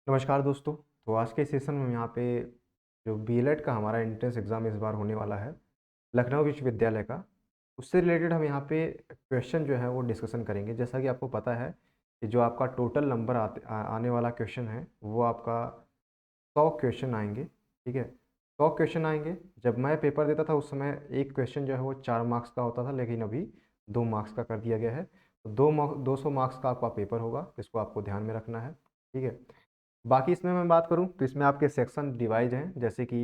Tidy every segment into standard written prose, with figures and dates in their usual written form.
नमस्कार दोस्तों। तो आज के सेशन में यहाँ पे जो बीएलएड का हमारा एंट्रेंस एग्ज़ाम इस बार होने वाला है लखनऊ विश्वविद्यालय का, उससे रिलेटेड हम यहाँ पे क्वेश्चन जो है वो डिस्कशन करेंगे। जैसा कि आपको पता है कि जो आपका टोटल नंबर आने वाला क्वेश्चन है वो आपका 100 क्वेश्चन आएंगे। ठीक है, 100 क्वेश्चन आएंगे। जब मैं पेपर देता था उस समय एक क्वेश्चन जो है वो 4 मार्क्स का होता था, लेकिन अभी 2 मार्क्स का कर दिया गया है। तो 200 मार्क्स का आपका पेपर होगा, इसको आपको ध्यान में रखना है। ठीक है, बाकी इसमें मैं बात करूं तो इसमें आपके सेक्शन डिवाइड हैं, जैसे कि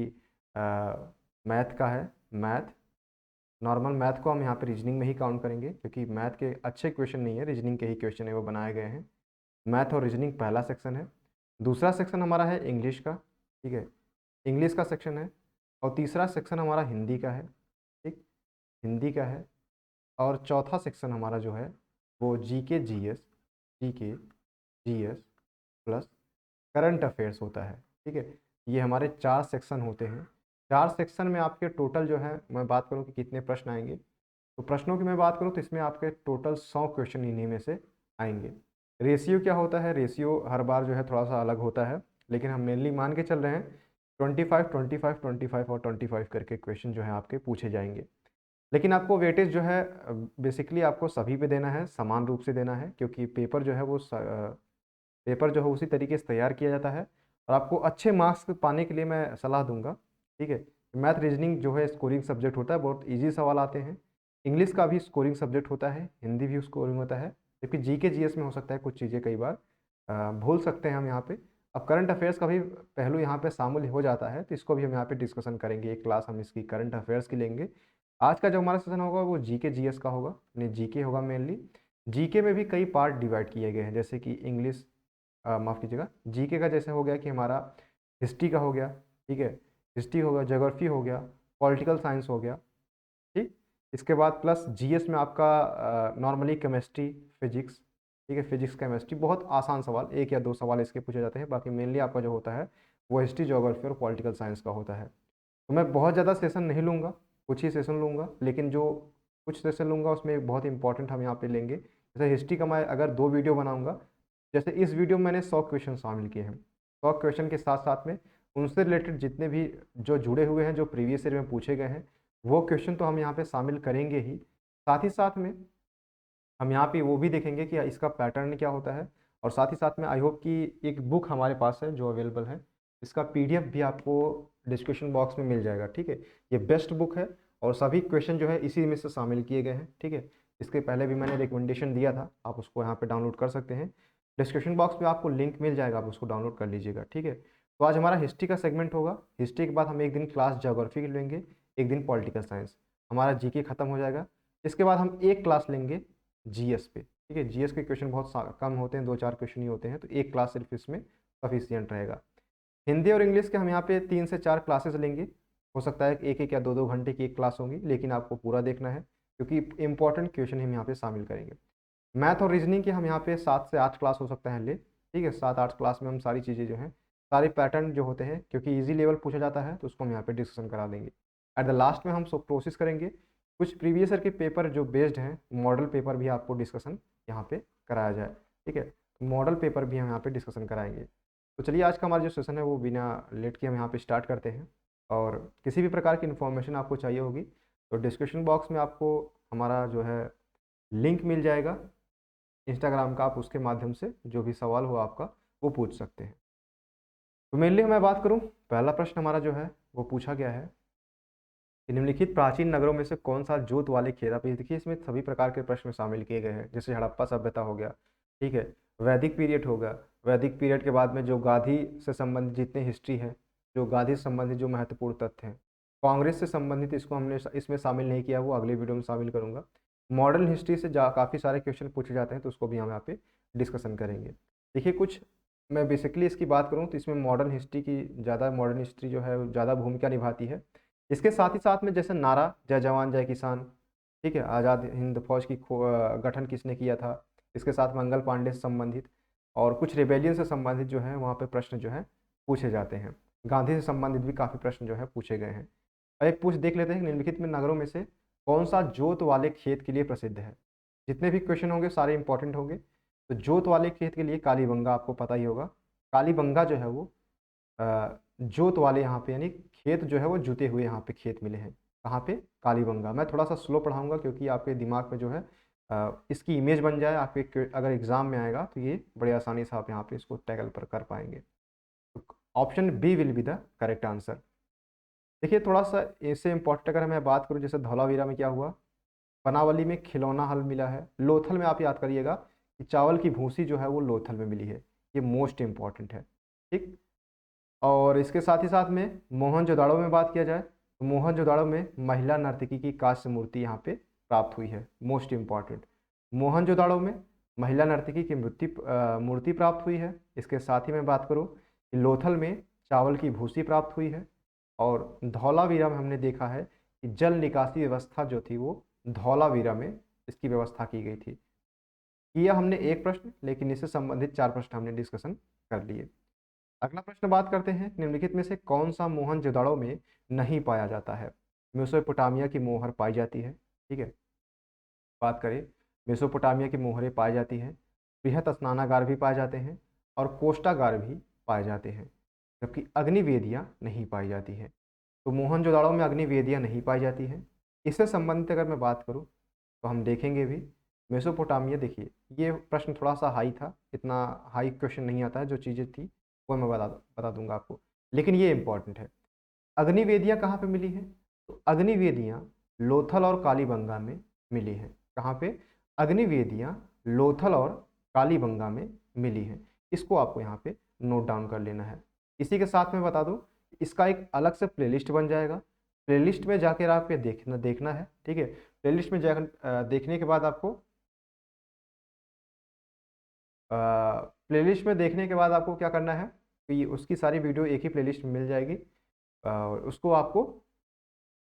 मैथ का है। मैथ, नॉर्मल मैथ को हम यहाँ पे रीजनिंग में ही काउंट करेंगे, क्योंकि मैथ के अच्छे क्वेश्चन नहीं है, रीजनिंग के ही क्वेश्चन है वो बनाए गए हैं। मैथ और रीजनिंग पहला सेक्शन है। दूसरा सेक्शन हमारा है इंग्लिश का। ठीक है, इंग्लिश का सेक्शन है। और तीसरा सेक्शन हमारा हिंदी का है। ठीक, हिंदी का है। और चौथा सेक्शन हमारा जो है वो GK GS, GK GS plus current affairs होता है। ठीक है, ये हमारे 4 सेक्शन होते हैं। 4 सेक्शन में आपके टोटल जो है, मैं बात करूं कि कितने प्रश्न आएंगे, तो प्रश्नों की मैं बात करूं तो इसमें आपके टोटल 100 क्वेश्चन इन्हीं में से आएंगे। रेशियो क्या होता है? रेशियो हर बार जो है थोड़ा सा अलग होता है, लेकिन हम मेनली मान के चल रहे हैं 25 25 25 और 25 करके क्वेश्चन जो है आपके पूछे जाएंगे। लेकिन आपको वेटेज जो है बेसिकली आपको सभी पे देना है, समान रूप से देना है, क्योंकि पेपर जो है वो पेपर जो है उसी तरीके से तैयार किया जाता है। और आपको अच्छे मार्क्स पाने के लिए मैं सलाह दूंगा। ठीक है, मैथ रीजनिंग जो है स्कोरिंग सब्जेक्ट होता है, बहुत इजी सवाल आते हैं। इंग्लिश का भी स्कोरिंग सब्जेक्ट होता है, हिंदी भी स्कोरिंग होता है। जबकि जीके जीएस में हो सकता है कुछ चीज़ें कई बार भूल सकते हैं हम यहाँ पे। अब करंट अफेयर्स का भी पहलू यहाँ पे शामिल हो जाता है, तो इसको भी हम यहाँ पे डिस्कशन करेंगे। एक क्लास हम इसकी करंट अफेयर्स की लेंगे। आज का जो हमारा सेशन होगा वो जीके जीएस का होगा, यानी जीके होगा मेनली। जीके में भी कई पार्ट डिवाइड किए गए हैं, जैसे कि इंग्लिश, माफ़ कीजिएगा, जीके का जैसे हो गया कि हमारा हिस्ट्री का हो गया। ठीक है, हिस्ट्री हो गया, ज्योग्राफी हो गया, पॉलिटिकल साइंस हो गया। ठीक, इसके बाद प्लस जीएस में आपका नॉर्मली केमिस्ट्री, फिजिक्स। ठीक है, फिजिक्स केमिस्ट्री बहुत आसान सवाल, एक या दो सवाल इसके पूछे जाते हैं। बाकी मेनली आपका जो होता है वो हिस्ट्री, ज्योग्राफी और पॉलिटिकल साइंस का होता है। तो मैं बहुत ज़्यादा सेशन नहीं लूँगा, कुछ ही सेशन लूँगा, लेकिन जो कुछ सेशन लूँगा उसमें एक बहुत इंपॉर्टेंट हम यहाँ पे लेंगे। जैसे हिस्ट्री का मैं अगर 2 वीडियो बनाऊँगा, जैसे इस वीडियो में मैंने 100 क्वेश्चन शामिल किए हैं। 100 क्वेश्चन के साथ साथ में उनसे रिलेटेड जितने भी जो जुड़े हुए हैं, जो प्रीवियस ईयर में पूछे गए हैं, वो क्वेश्चन तो हम यहाँ पे शामिल करेंगे ही। साथ ही साथ में हम यहाँ पे वो भी देखेंगे कि इसका पैटर्न क्या होता है। और साथ ही साथ में आई होप कि एक बुक हमारे पास है जो अवेलेबल है, इसका पीडीएफ भी आपको डिस्क्रिप्शन बॉक्स में मिल जाएगा। ठीक है, ये बेस्ट बुक है और सभी क्वेश्चन जो है इसी में से शामिल किए गए हैं। ठीक है, इसके पहले भी मैंने रिकमेंडेशन दिया था, आप उसको यहाँ पे डाउनलोड कर सकते हैं। डिस्क्रिप्शन बॉक्स में आपको लिंक मिल जाएगा, आप उसको डाउनलोड कर लीजिएगा। ठीक है, तो आज हमारा हिस्ट्री का सेगमेंट होगा। हिस्ट्री के बाद हम एक दिन क्लास ज्योग्राफी की लेंगे, एक दिन पॉलिटिकल साइंस, हमारा जीके खत्म हो जाएगा। इसके बाद हम एक क्लास लेंगे जीएस पे। ठीक है, जीएस के क्वेश्चन बहुत कम होते हैं, 2-4 क्वेश्चन ही होते हैं, तो एक क्लास सिर्फ इसमें सफिशियंट रहेगा। हिंदी और इंग्लिश के हम यहाँ पे 3 से 4 क्लासेस लेंगे। हो सकता है एक एक या 2-2 घंटे की एक क्लास होगी, लेकिन आपको पूरा देखना है, क्योंकि इंपॉर्टेंट क्वेश्चन हम यहाँ पे शामिल करेंगे। मैथ और रीजनिंग के हम यहाँ पे 7 से 8 क्लास हो सकता है ले। ठीक है, 7-8 क्लास में हम सारी चीज़ें जो हैं, सारे पैटर्न जो होते हैं, क्योंकि इजी लेवल पूछा जाता है तो उसको हम यहाँ पे डिस्कशन करा देंगे। एट द लास्ट में हम सब कोशिश करेंगे कुछ प्रीवियस ईयर के पेपर जो बेस्ड हैं, मॉडल पेपर भी आपको डिस्कशन यहाँ पे कराया जाए। ठीक है, मॉडल पेपर भी हम यहाँ पे डिस्कशन कराएंगे। तो चलिए, आज का हमारा जो सेशन है वो बिना लेट के हम यहाँ पे स्टार्ट करते हैं। और किसी भी प्रकार की इन्फॉर्मेशन आपको चाहिए होगी तो डिस्क्रिप्शन बॉक्स में आपको हमारा जो है लिंक मिल जाएगा इंस्टाग्राम का, आप उसके माध्यम से जो भी सवाल हो आपका वो पूछ सकते हैं। तो मेनली मैं बात करूं, पहला प्रश्न हमारा जो है वो पूछा गया है कि निम्नलिखित प्राचीन नगरों में से कौन सा जोत वाले खेत, आप ये देखिए इसमें सभी प्रकार के प्रश्न शामिल किए गए हैं। जैसे हड़प्पा सभ्यता हो गया, ठीक है, वैदिक पीरियड होगा, वैदिक पीरियड के बाद में जो गांधी से संबंधित जितने हिस्ट्री है, जो गांधी से संबंधित जो महत्वपूर्ण तथ्य हैं, कांग्रेस से संबंधित इसको हमने इसमें शामिल नहीं किया, वो अगले वीडियो में शामिल करूंगा। मॉडर्न हिस्ट्री से काफ़ी सारे क्वेश्चन पूछे जाते हैं, तो उसको भी हम यहाँ पे डिस्कशन करेंगे। देखिए कुछ, मैं बेसिकली इसकी बात करूँ तो इसमें मॉडर्न हिस्ट्री की ज़्यादा, मॉडर्न हिस्ट्री जो है ज़्यादा भूमिका निभाती है। इसके साथ ही साथ में जैसे नारा जय जवान जय किसान, ठीक है, आज़ाद हिंद फौज की गठन किसने किया था, इसके साथ मंगल पांडे से संबंधित और कुछ रिबेलियन से संबंधित जो है वहाँ पे प्रश्न जो है पूछे जाते हैं। गांधी से संबंधित भी काफ़ी प्रश्न जो है पूछे गए हैं। और एक पूछ देख लेते हैं, निम्नलिखित में नगरों में से कौन सा जोत वाले खेत के लिए प्रसिद्ध है। जितने भी क्वेश्चन होंगे सारे इंपॉर्टेंट होंगे। तो जोत वाले खेत के लिए कालीबंगा आपको पता ही होगा। कालीबंगा जो है वो जोत वाले यहाँ पे, यानी खेत जो है वो जुते हुए यहाँ पे खेत मिले हैं। कहाँ पे? कालीबंगा। मैं थोड़ा सा स्लो पढ़ाऊंगा क्योंकि आपके दिमाग में जो है इसकी इमेज बन जाए, आपके अगर एग्जाम में आएगा तो ये बड़े आसानी से आप यहाँ पे इसको टैकल पर कर पाएंगे। तो option B will be the correct answer. देखिए थोड़ा सा इससे इंपॉर्टेंट अगर मैं बात करूँ, जैसे धौलावीरा में क्या हुआ, बनावली में खिलौना हल मिला है। लोथल में आप याद करिएगा कि चावल की भूसी जो है वो लोथल में मिली है। ये मोस्ट इंपॉर्टेंट है, ठीक। और इसके साथ ही साथ में मोहनजोदाड़ो में बात किया जाए तो मोहनजोदाड़ो में महिला नर्तकी की कांस्य मूर्ति यहाँ पे प्राप्त हुई है। मोस्ट इंपॉर्टेंट, मोहनजोदाड़ो में महिला नर्तकी की मूर्ति प्राप्त हुई है। इसके साथ ही मैं बात करूँ कि लोथल में चावल की भूसी प्राप्त हुई है। और धौलावीरा में हमने देखा है कि जल निकासी व्यवस्था जो थी वो धौलावीरा में इसकी व्यवस्था की गई थी। किया हमने एक प्रश्न, लेकिन इससे संबंधित 4 प्रश्न हमने डिस्कशन कर लिए। अगला प्रश्न बात करते हैं, निम्नलिखित में से कौन सा मोहनजोदाड़ो में नहीं पाया जाता है? मेसोपोटामिया की मोहर पाई जाती है, ठीक है। बात करें, मेसोपोटामिया की मोहरें पाई जाती हैं, बृहत स्नानागार भी पाए जाते हैं और कोष्ठागार भी पाए जाते हैं, जबकि अग्निवेदियाँ नहीं पाई जाती हैं। तो मोहनजोदाड़ो में अग्निवेदियाँ नहीं पाई जाती हैं। इससे संबंधित अगर मैं बात करूँ तो हम देखेंगे भी मेसोपोटामिया, देखिए ये प्रश्न थोड़ा सा हाई था, इतना हाई क्वेश्चन नहीं आता है, जो चीज़ें थी वो मैं बता दूंगा आपको, लेकिन ये इंपॉर्टेंट है। अग्निवेदियाँ कहाँ पे मिली हैं? तो अग्निवेदियाँ लोथल और कालीबंगा में मिली हैं। कहाँ पे? अग्निवेदियाँ लोथल और कालीबंगा में मिली हैं। इसको आपको यहाँ पे नोट डाउन कर लेना है। इसी के साथ में बता दूँ, इसका एक अलग से प्लेलिस्ट बन जाएगा। प्लेलिस्ट में जाकर आपको देखना है, ठीक है। प्लेलिस्ट में जाकर देखने के बाद आपको प्लेलिस्ट में देखने के बाद आपको क्या करना है कि उसकी सारी वीडियो एक ही प्लेलिस्ट में मिल जाएगी। उसको आपको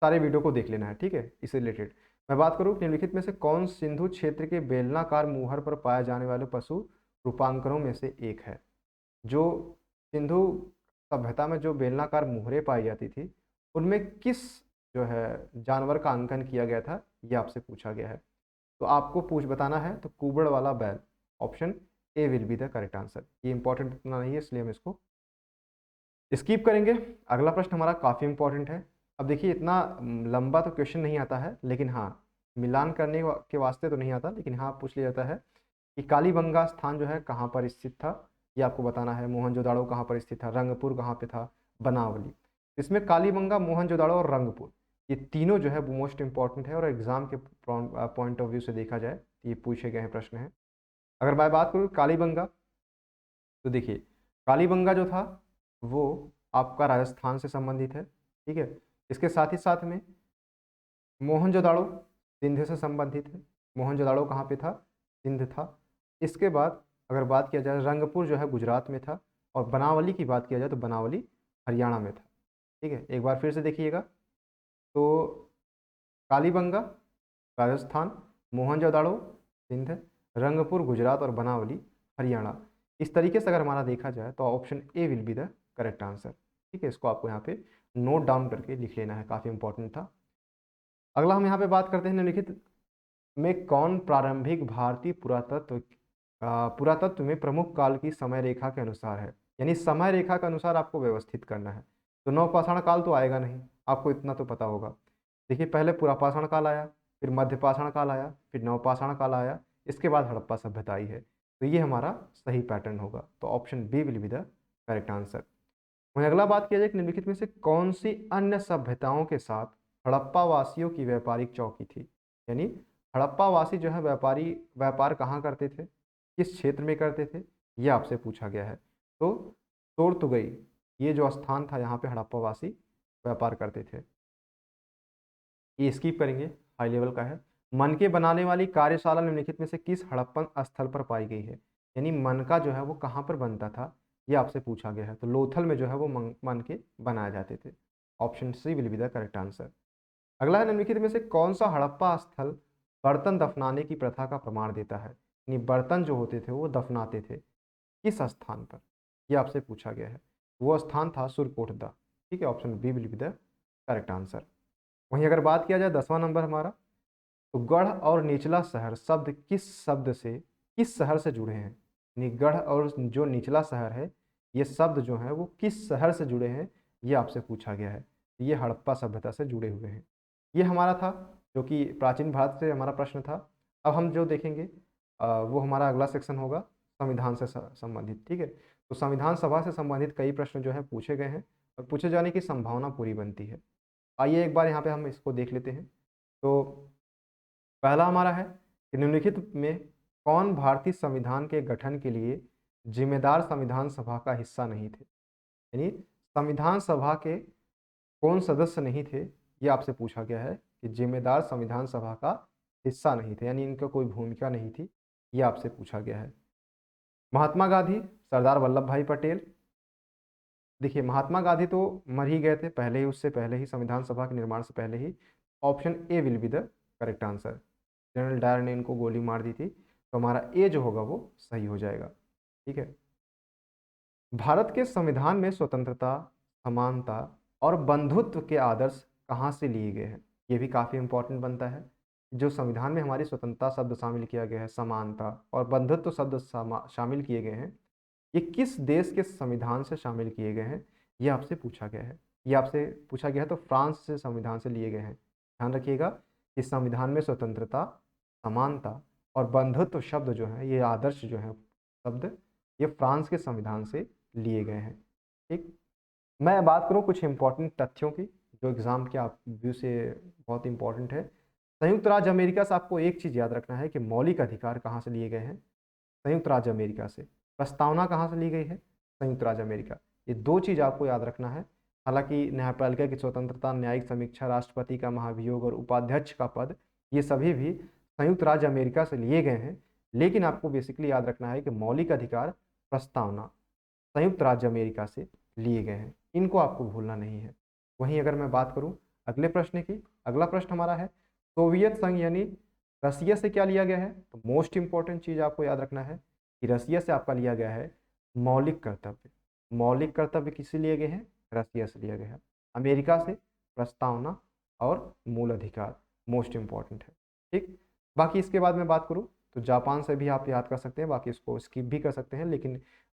सारे वीडियो को देख लेना है, ठीक है। इससे रिलेटेड मैं बात करूँ, निम्नलिखित में से कौन सिंधु क्षेत्र के बेलनाकार मुहर पर पाए जाने वाले पशु रूपांकनों में से एक है? जो सिंधु सभ्यता में जो बेलनाकार मुहरें पाई जाती थी, उनमें किस जो है जानवर का अंकन किया गया था, ये आपसे पूछा गया है। तो आपको बताना है तो कुबड़ वाला बैल, option A will be the correct answer. ये इंपॉर्टेंट इतना नहीं है, इसलिए हम इसको स्किप करेंगे। अगला प्रश्न हमारा काफ़ी इंपॉर्टेंट है। अब देखिए इतना लंबा तो क्वेश्चन नहीं आता है, लेकिन हाँ मिलान करने के वास्ते तो नहीं आता, लेकिन हाँ पूछ लिया जाता है कि कालीबंगा स्थान जो है कहाँ पर स्थित था, ये आपको बताना है। मोहनजोदाड़ो कहाँ पर स्थित था, रंगपुर कहाँ पे था, बनावली। इसमें कालीबंगा, मोहनजोदाड़ो और रंगपुर, ये तीनों जो है वो मोस्ट इंपॉर्टेंट है और एग्जाम के पॉइंट ऑफ व्यू से देखा जाए तो ये पूछे गए हैं प्रश्न हैं। अगर मैं बात करूँ कालीबंगा, तो देखिए कालीबंगा जो था वो आपका राजस्थान से संबंधित है, ठीक है। इसके साथ ही साथ में मोहनजोदाड़ो सिंध से संबंधित है। मोहनजोदाड़ो कहाँ पे था? सिंध था। इसके बाद अगर बात किया जाए, रंगपुर जो है गुजरात में था, और बनावली की बात किया जाए तो बनावली हरियाणा में था, ठीक है। एक बार फिर से देखिएगा, तो कालीबंगा राजस्थान, मोहनजोदाड़ो सिंध, रंगपुर गुजरात और बनावली हरियाणा। इस तरीके से अगर हमारा देखा जाए तो option A will be the correct answer, ठीक है। इसको आपको यहाँ पे नोट डाउन करके लिख लेना है, काफ़ी इंपॉर्टेंट था। अगला हम यहाँ पे बात करते हैं, निम्नलिखित में कौन प्रारंभिक भारतीय पुरातत्व में प्रमुख काल की समय रेखा के अनुसार है? यानी समय रेखा के अनुसार आपको व्यवस्थित करना है। तो नवपाषाण काल तो आएगा नहीं, आपको इतना तो पता होगा। देखिए पहले पुरापाषाण काल आया, फिर मध्यपाषाण काल आया, फिर नवपाषाण काल आया, इसके बाद हड़प्पा सभ्यता आई है। तो ये हमारा सही पैटर्न होगा, तो option B will be the correct answer. वहीं अगला बात किया जाए कि निम्नलिखित में से कौन सी अन्य सभ्यताओं के साथ हड़प्पा वासियों की व्यापारिक चौकी थी? यानी हड़प्पा वासी जो है व्यापार कहाँ करते थे, किस क्षेत्र में करते थे, ये आपसे पूछा गया है। तो तोरतुगई, ये जो स्थान था यहाँ पे हड़प्पा वासी व्यापार करते थे। ये स्किप करेंगे, हाई लेवल का है। मन के बनाने वाली कार्यशाला निम्नलिखित में से किस हड़प्पन स्थल पर पाई गई है? यानी मन का जो है वो कहाँ पर बनता था, ये आपसे पूछा गया है। तो लोथल में जो है वो मन के बनाए जाते थे। Option C will be the correct answer. अगला है, निम्नलिखित में से कौन सा हड़प्पा स्थल बर्तन दफनाने की प्रथा का प्रमाण देता है? यानी बर्तन जो होते थे वो दफनाते थे किस स्थान पर, ये आपसे पूछा गया है। वो स्थान था सुरकोटदा, ठीक है। Option B will be the correct answer. वहीं अगर बात किया जाए 10वां नंबर हमारा, तो गढ़ और निचला शहर शब्द किस शहर से जुड़े हैं? यानी गढ़ और जो निचला शहर है ये शब्द जो हैं वो किस शहर से जुड़े हैं, ये आपसे पूछा गया है। ये हड़प्पा सभ्यता से जुड़े हुए हैं। ये हमारा था, जो कि प्राचीन भारत से हमारा प्रश्न था। अब हम जो देखेंगे वो हमारा अगला सेक्शन होगा संविधान से संबंधित, ठीक है। तो संविधान सभा से संबंधित कई प्रश्न जो है पूछे गए हैं और पूछे जाने की संभावना पूरी बनती है। आइए एक बार यहाँ पे हम इसको देख लेते हैं। तो पहला हमारा है कि निम्नलिखित में कौन भारतीय संविधान के गठन के लिए जिम्मेदार संविधान सभा का हिस्सा नहीं थे। यानी संविधान सभा के कौन सदस्य नहीं थे, ये आपसे पूछा गया है कि जिम्मेदार संविधान सभा का हिस्सा नहीं थे, यानी इनका कोई भूमिका नहीं थी, ये आपसे पूछा गया है। महात्मा गांधी, सरदार वल्लभ भाई पटेल। देखिए महात्मा गांधी तो मर ही गए थे पहले ही, उससे पहले ही, संविधान सभा के निर्माण से पहले ही। Option A will be the correct answer. General Dyer ने इनको गोली मार दी थी, तो हमारा ए जो होगा वो सही हो जाएगा, ठीक है। भारत के संविधान में स्वतंत्रता, समानता और बंधुत्व के आदर्श कहाँ से लिए गए हैं, ये भी काफ़ी इंपॉर्टेंट बनता है। जो संविधान में हमारी स्वतंत्रता शब्द शामिल किया गया है, समानता और बंधुत्व शब्द शामिल किए गए हैं, ये किस देश के संविधान से शामिल किए गए हैं, ये आपसे पूछा गया है। ये आपसे पूछा गया है तो फ्रांस से संविधान से लिए गए हैं। ध्यान रखिएगा कि संविधान में स्वतंत्रता, समानता और बंधुत्व शब्द जो हैं, ये आदर्श जो हैं शब्द, ये फ्रांस के संविधान से लिए गए हैं, ठीक। मैं बात करूँ कुछ इंपॉर्टेंट तथ्यों की जो एग्ज़ाम के आप व्यू से बहुत इंपॉर्टेंट है। संयुक्त राज्य अमेरिका से आपको एक चीज़ याद रखना है कि मौलिक अधिकार कहाँ से लिए गए हैं, संयुक्त राज्य अमेरिका से। प्रस्तावना कहाँ से ली गई है, संयुक्त राज्य अमेरिका। ये दो चीज़ आपको याद रखना है। हालांकि न्यायपालिका की स्वतंत्रता, न्यायिक समीक्षा, राष्ट्रपति का महाभियोग और उपाध्यक्ष का पद, ये सभी भी संयुक्त राज्य अमेरिका से लिए गए हैं, लेकिन आपको बेसिकली याद रखना है कि मौलिक अधिकार प्रस्तावना संयुक्त राज्य अमेरिका से लिए गए हैं, इनको आपको भूलना नहीं है। वहीं अगर मैं बात करूं अगले प्रश्न की, अगला प्रश्न हमारा है सोवियत संघ यानी रसिया से क्या लिया गया है। तो मोस्ट इंपॉर्टेंट चीज़ आपको याद रखना है कि रसिया से आपका लिया गया है मौलिक कर्तव्य। मौलिक कर्तव्य किससे लिए गए हैं, रसिया से लिया गया है। अमेरिका से प्रस्तावना और मूल अधिकार, मोस्ट इंपॉर्टेंट है, ठीक। बाकी इसके बाद मैं बात करूँ तो जापान से भी आप याद कर सकते हैं, बाकी इसको स्किप भी कर सकते हैं। लेकिन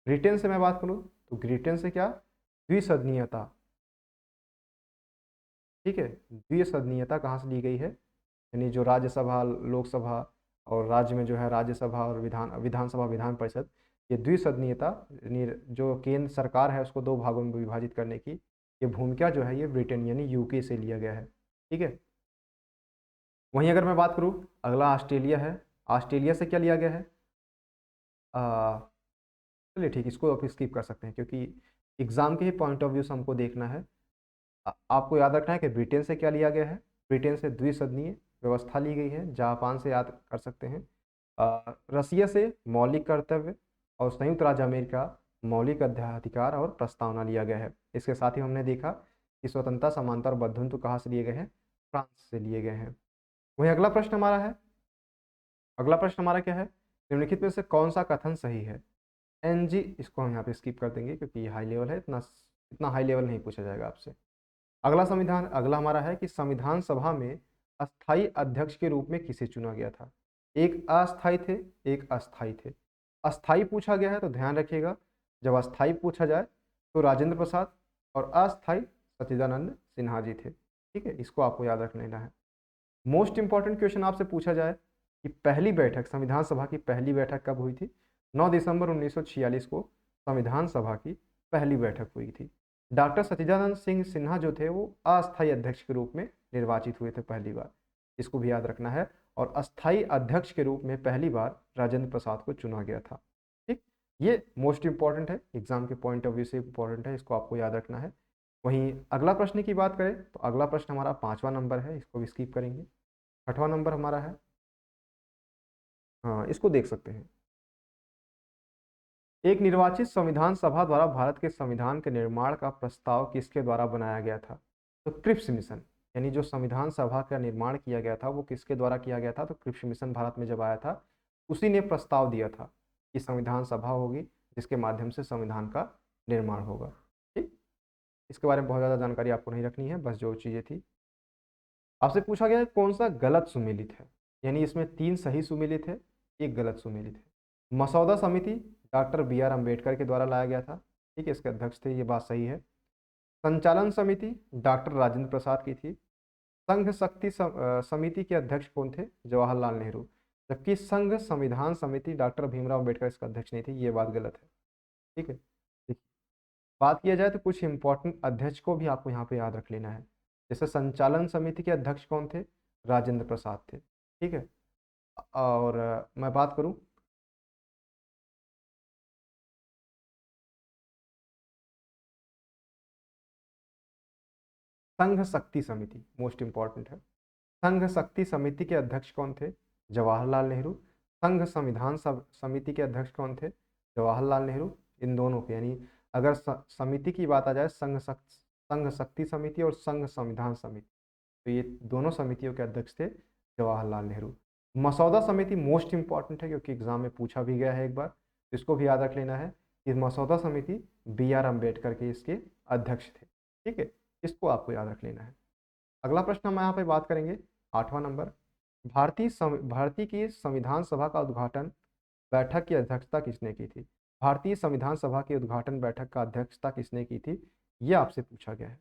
ब्रिटेन से मैं बात करूँ तो ब्रिटेन से क्या, द्विसदनीयता, ठीक है। द्विसदनीयता कहाँ से ली गई है, यानी जो राज्यसभा, लोकसभा और राज्य में जो है राज्यसभा और विधानसभा, विधान परिषद, ये द्विसदनीयता यानी जो केंद्र सरकार है उसको दो भागों में विभाजित करने की ये भूमिका जो है, ये ब्रिटेन यानी यूके से लिया गया है, ठीक है। वहीं अगर मैं बात करूँ अगला ऑस्ट्रेलिया है। ऑस्ट्रेलिया से क्या लिया गया है, चलिए ठीक, इसको आप स्किप कर सकते हैं क्योंकि एग्जाम के ही पॉइंट ऑफ व्यू से हमको देखना है। आपको याद रखना है कि ब्रिटेन से क्या लिया गया है, ब्रिटेन से द्विसदनीय व्यवस्था ली गई है। जापान से याद कर सकते हैं, रसिया से मौलिक कर्तव्य और संयुक्त राज्य अमेरिका मौलिक अधिकार और प्रस्तावना लिया गया है। इसके साथ ही हमने देखा कि स्वतंत्रता, समानता और बंधुत्व कहाँ से लिए गए हैं, फ्रांस से लिए गए हैं। वहीं अगला प्रश्न हमारा है, अगला प्रश्न हमारा क्या है, निम्नलिखित में से कौन सा कथन सही है। एनजी, इसको हम यहाँ पे स्किप कर देंगे क्योंकि ये हाई लेवल है, इतना इतना हाई लेवल नहीं पूछा जाएगा आपसे। अगला हमारा है कि संविधान सभा में अस्थाई अध्यक्ष के रूप में किसे चुना गया था। एक अस्थाई थे, एक अस्थाई थे। अस्थाई पूछा गया है तो ध्यान रखिएगा, जब अस्थाई पूछा जाए तो राजेंद्र प्रसाद और अस्थाई सच्चिदानंद सिन्हा जी थे, ठीक है। इसको आपको याद रख लेना है। मोस्ट इंपॉर्टेंट क्वेश्चन आपसे पूछा जाए कि पहली बैठक, संविधान सभा की पहली बैठक कब हुई थी। 9 दिसंबर 1946 को संविधान सभा की पहली बैठक हुई थी। डॉक्टर सच्चिदानंद सिंह सिन्हा जो थे वो अस्थायी अध्यक्ष के रूप में निर्वाचित हुए थे पहली बार, इसको भी याद रखना है। और अस्थायी अध्यक्ष के रूप में पहली बार राजेंद्र प्रसाद को चुना गया था, ठीक। ये मोस्ट इंपॉर्टेंट है, एग्जाम के पॉइंट ऑफ व्यू से इंपॉर्टेंट है, इसको आपको याद रखना है। वहीं अगला प्रश्न की बात करें तो अगला प्रश्न हमारा 5वां नंबर है, इसको भी स्किप करेंगे। 6वां नंबर हमारा है, हाँ इसको देख सकते हैं। एक निर्वाचित संविधान सभा द्वारा भारत के संविधान के निर्माण का प्रस्ताव किसके द्वारा बनाया गया था। तो क्रिप्स मिशन, यानी जो संविधान सभा का निर्माण किया गया था वो किसके द्वारा किया गया था। तो क्रिप्स मिशन भारत में जब आया था उसी ने प्रस्ताव दिया था कि संविधान सभा होगी जिसके माध्यम से संविधान का निर्माण होगा, ठीक। इसके बारे में बहुत ज़्यादा जानकारी आपको नहीं रखनी है, बस जो चीज़ें थी। आपसे पूछा गया है कौन सा गलत सुमेलित है, यानी इसमें 3 सही सुमेलित है, एक गलत सुमेलित है। मसौदा समिति डॉक्टर बी आर अम्बेडकर के द्वारा लाया गया था, ठीक है, इसके अध्यक्ष थे, ये बात सही है। संचालन समिति डॉक्टर राजेंद्र प्रसाद की थी। संघ शक्ति समिति के अध्यक्ष कौन थे? जवाहरलाल नेहरू। जबकि संघ संविधान समिति डॉक्टर भीमराव अम्बेडकर इसका अध्यक्ष नहीं थे, ये बात गलत है। ठीक है, देखिए, बात किया जाए तो कुछ इंपॉर्टेंट अध्यक्ष को भी आपको यहाँ पे याद रख लेना है। जैसे संचालन समिति के अध्यक्ष कौन थे? राजेंद्र प्रसाद थे। ठीक है, और मैं बात करूं संघ शक्ति समिति, मोस्ट इंपॉर्टेंट है। संघ शक्ति समिति के अध्यक्ष कौन थे? जवाहरलाल नेहरू। संघ संविधान समिति के अध्यक्ष कौन थे? जवाहरलाल नेहरू। इन दोनों के, यानी अगर समिति की बात आ जाए, संघ शक्ति समिति और संघ संविधान समिति, तो ये दोनों समितियों के अध्यक्ष थे जवाहरलाल नेहरू। मसौदा समिति मोस्ट इंपॉर्टेंट है क्योंकि एग्जाम में पूछा भी गया है एक बार, तो इसको भी याद रख लेना है कि मसौदा समिति B.R. अम्बेडकर के इसके अध्यक्ष थे। ठीक है, इसको आपको याद रख लेना है। अगला प्रश्न हम यहाँ पे बात करेंगे, 8वां नंबर। भारतीय की संविधान सभा का उद्घाटन बैठक की अध्यक्षता किसने की थी? भारतीय संविधान सभा की उद्घाटन बैठक का अध्यक्षता किसने की थी, ये आपसे पूछा गया है।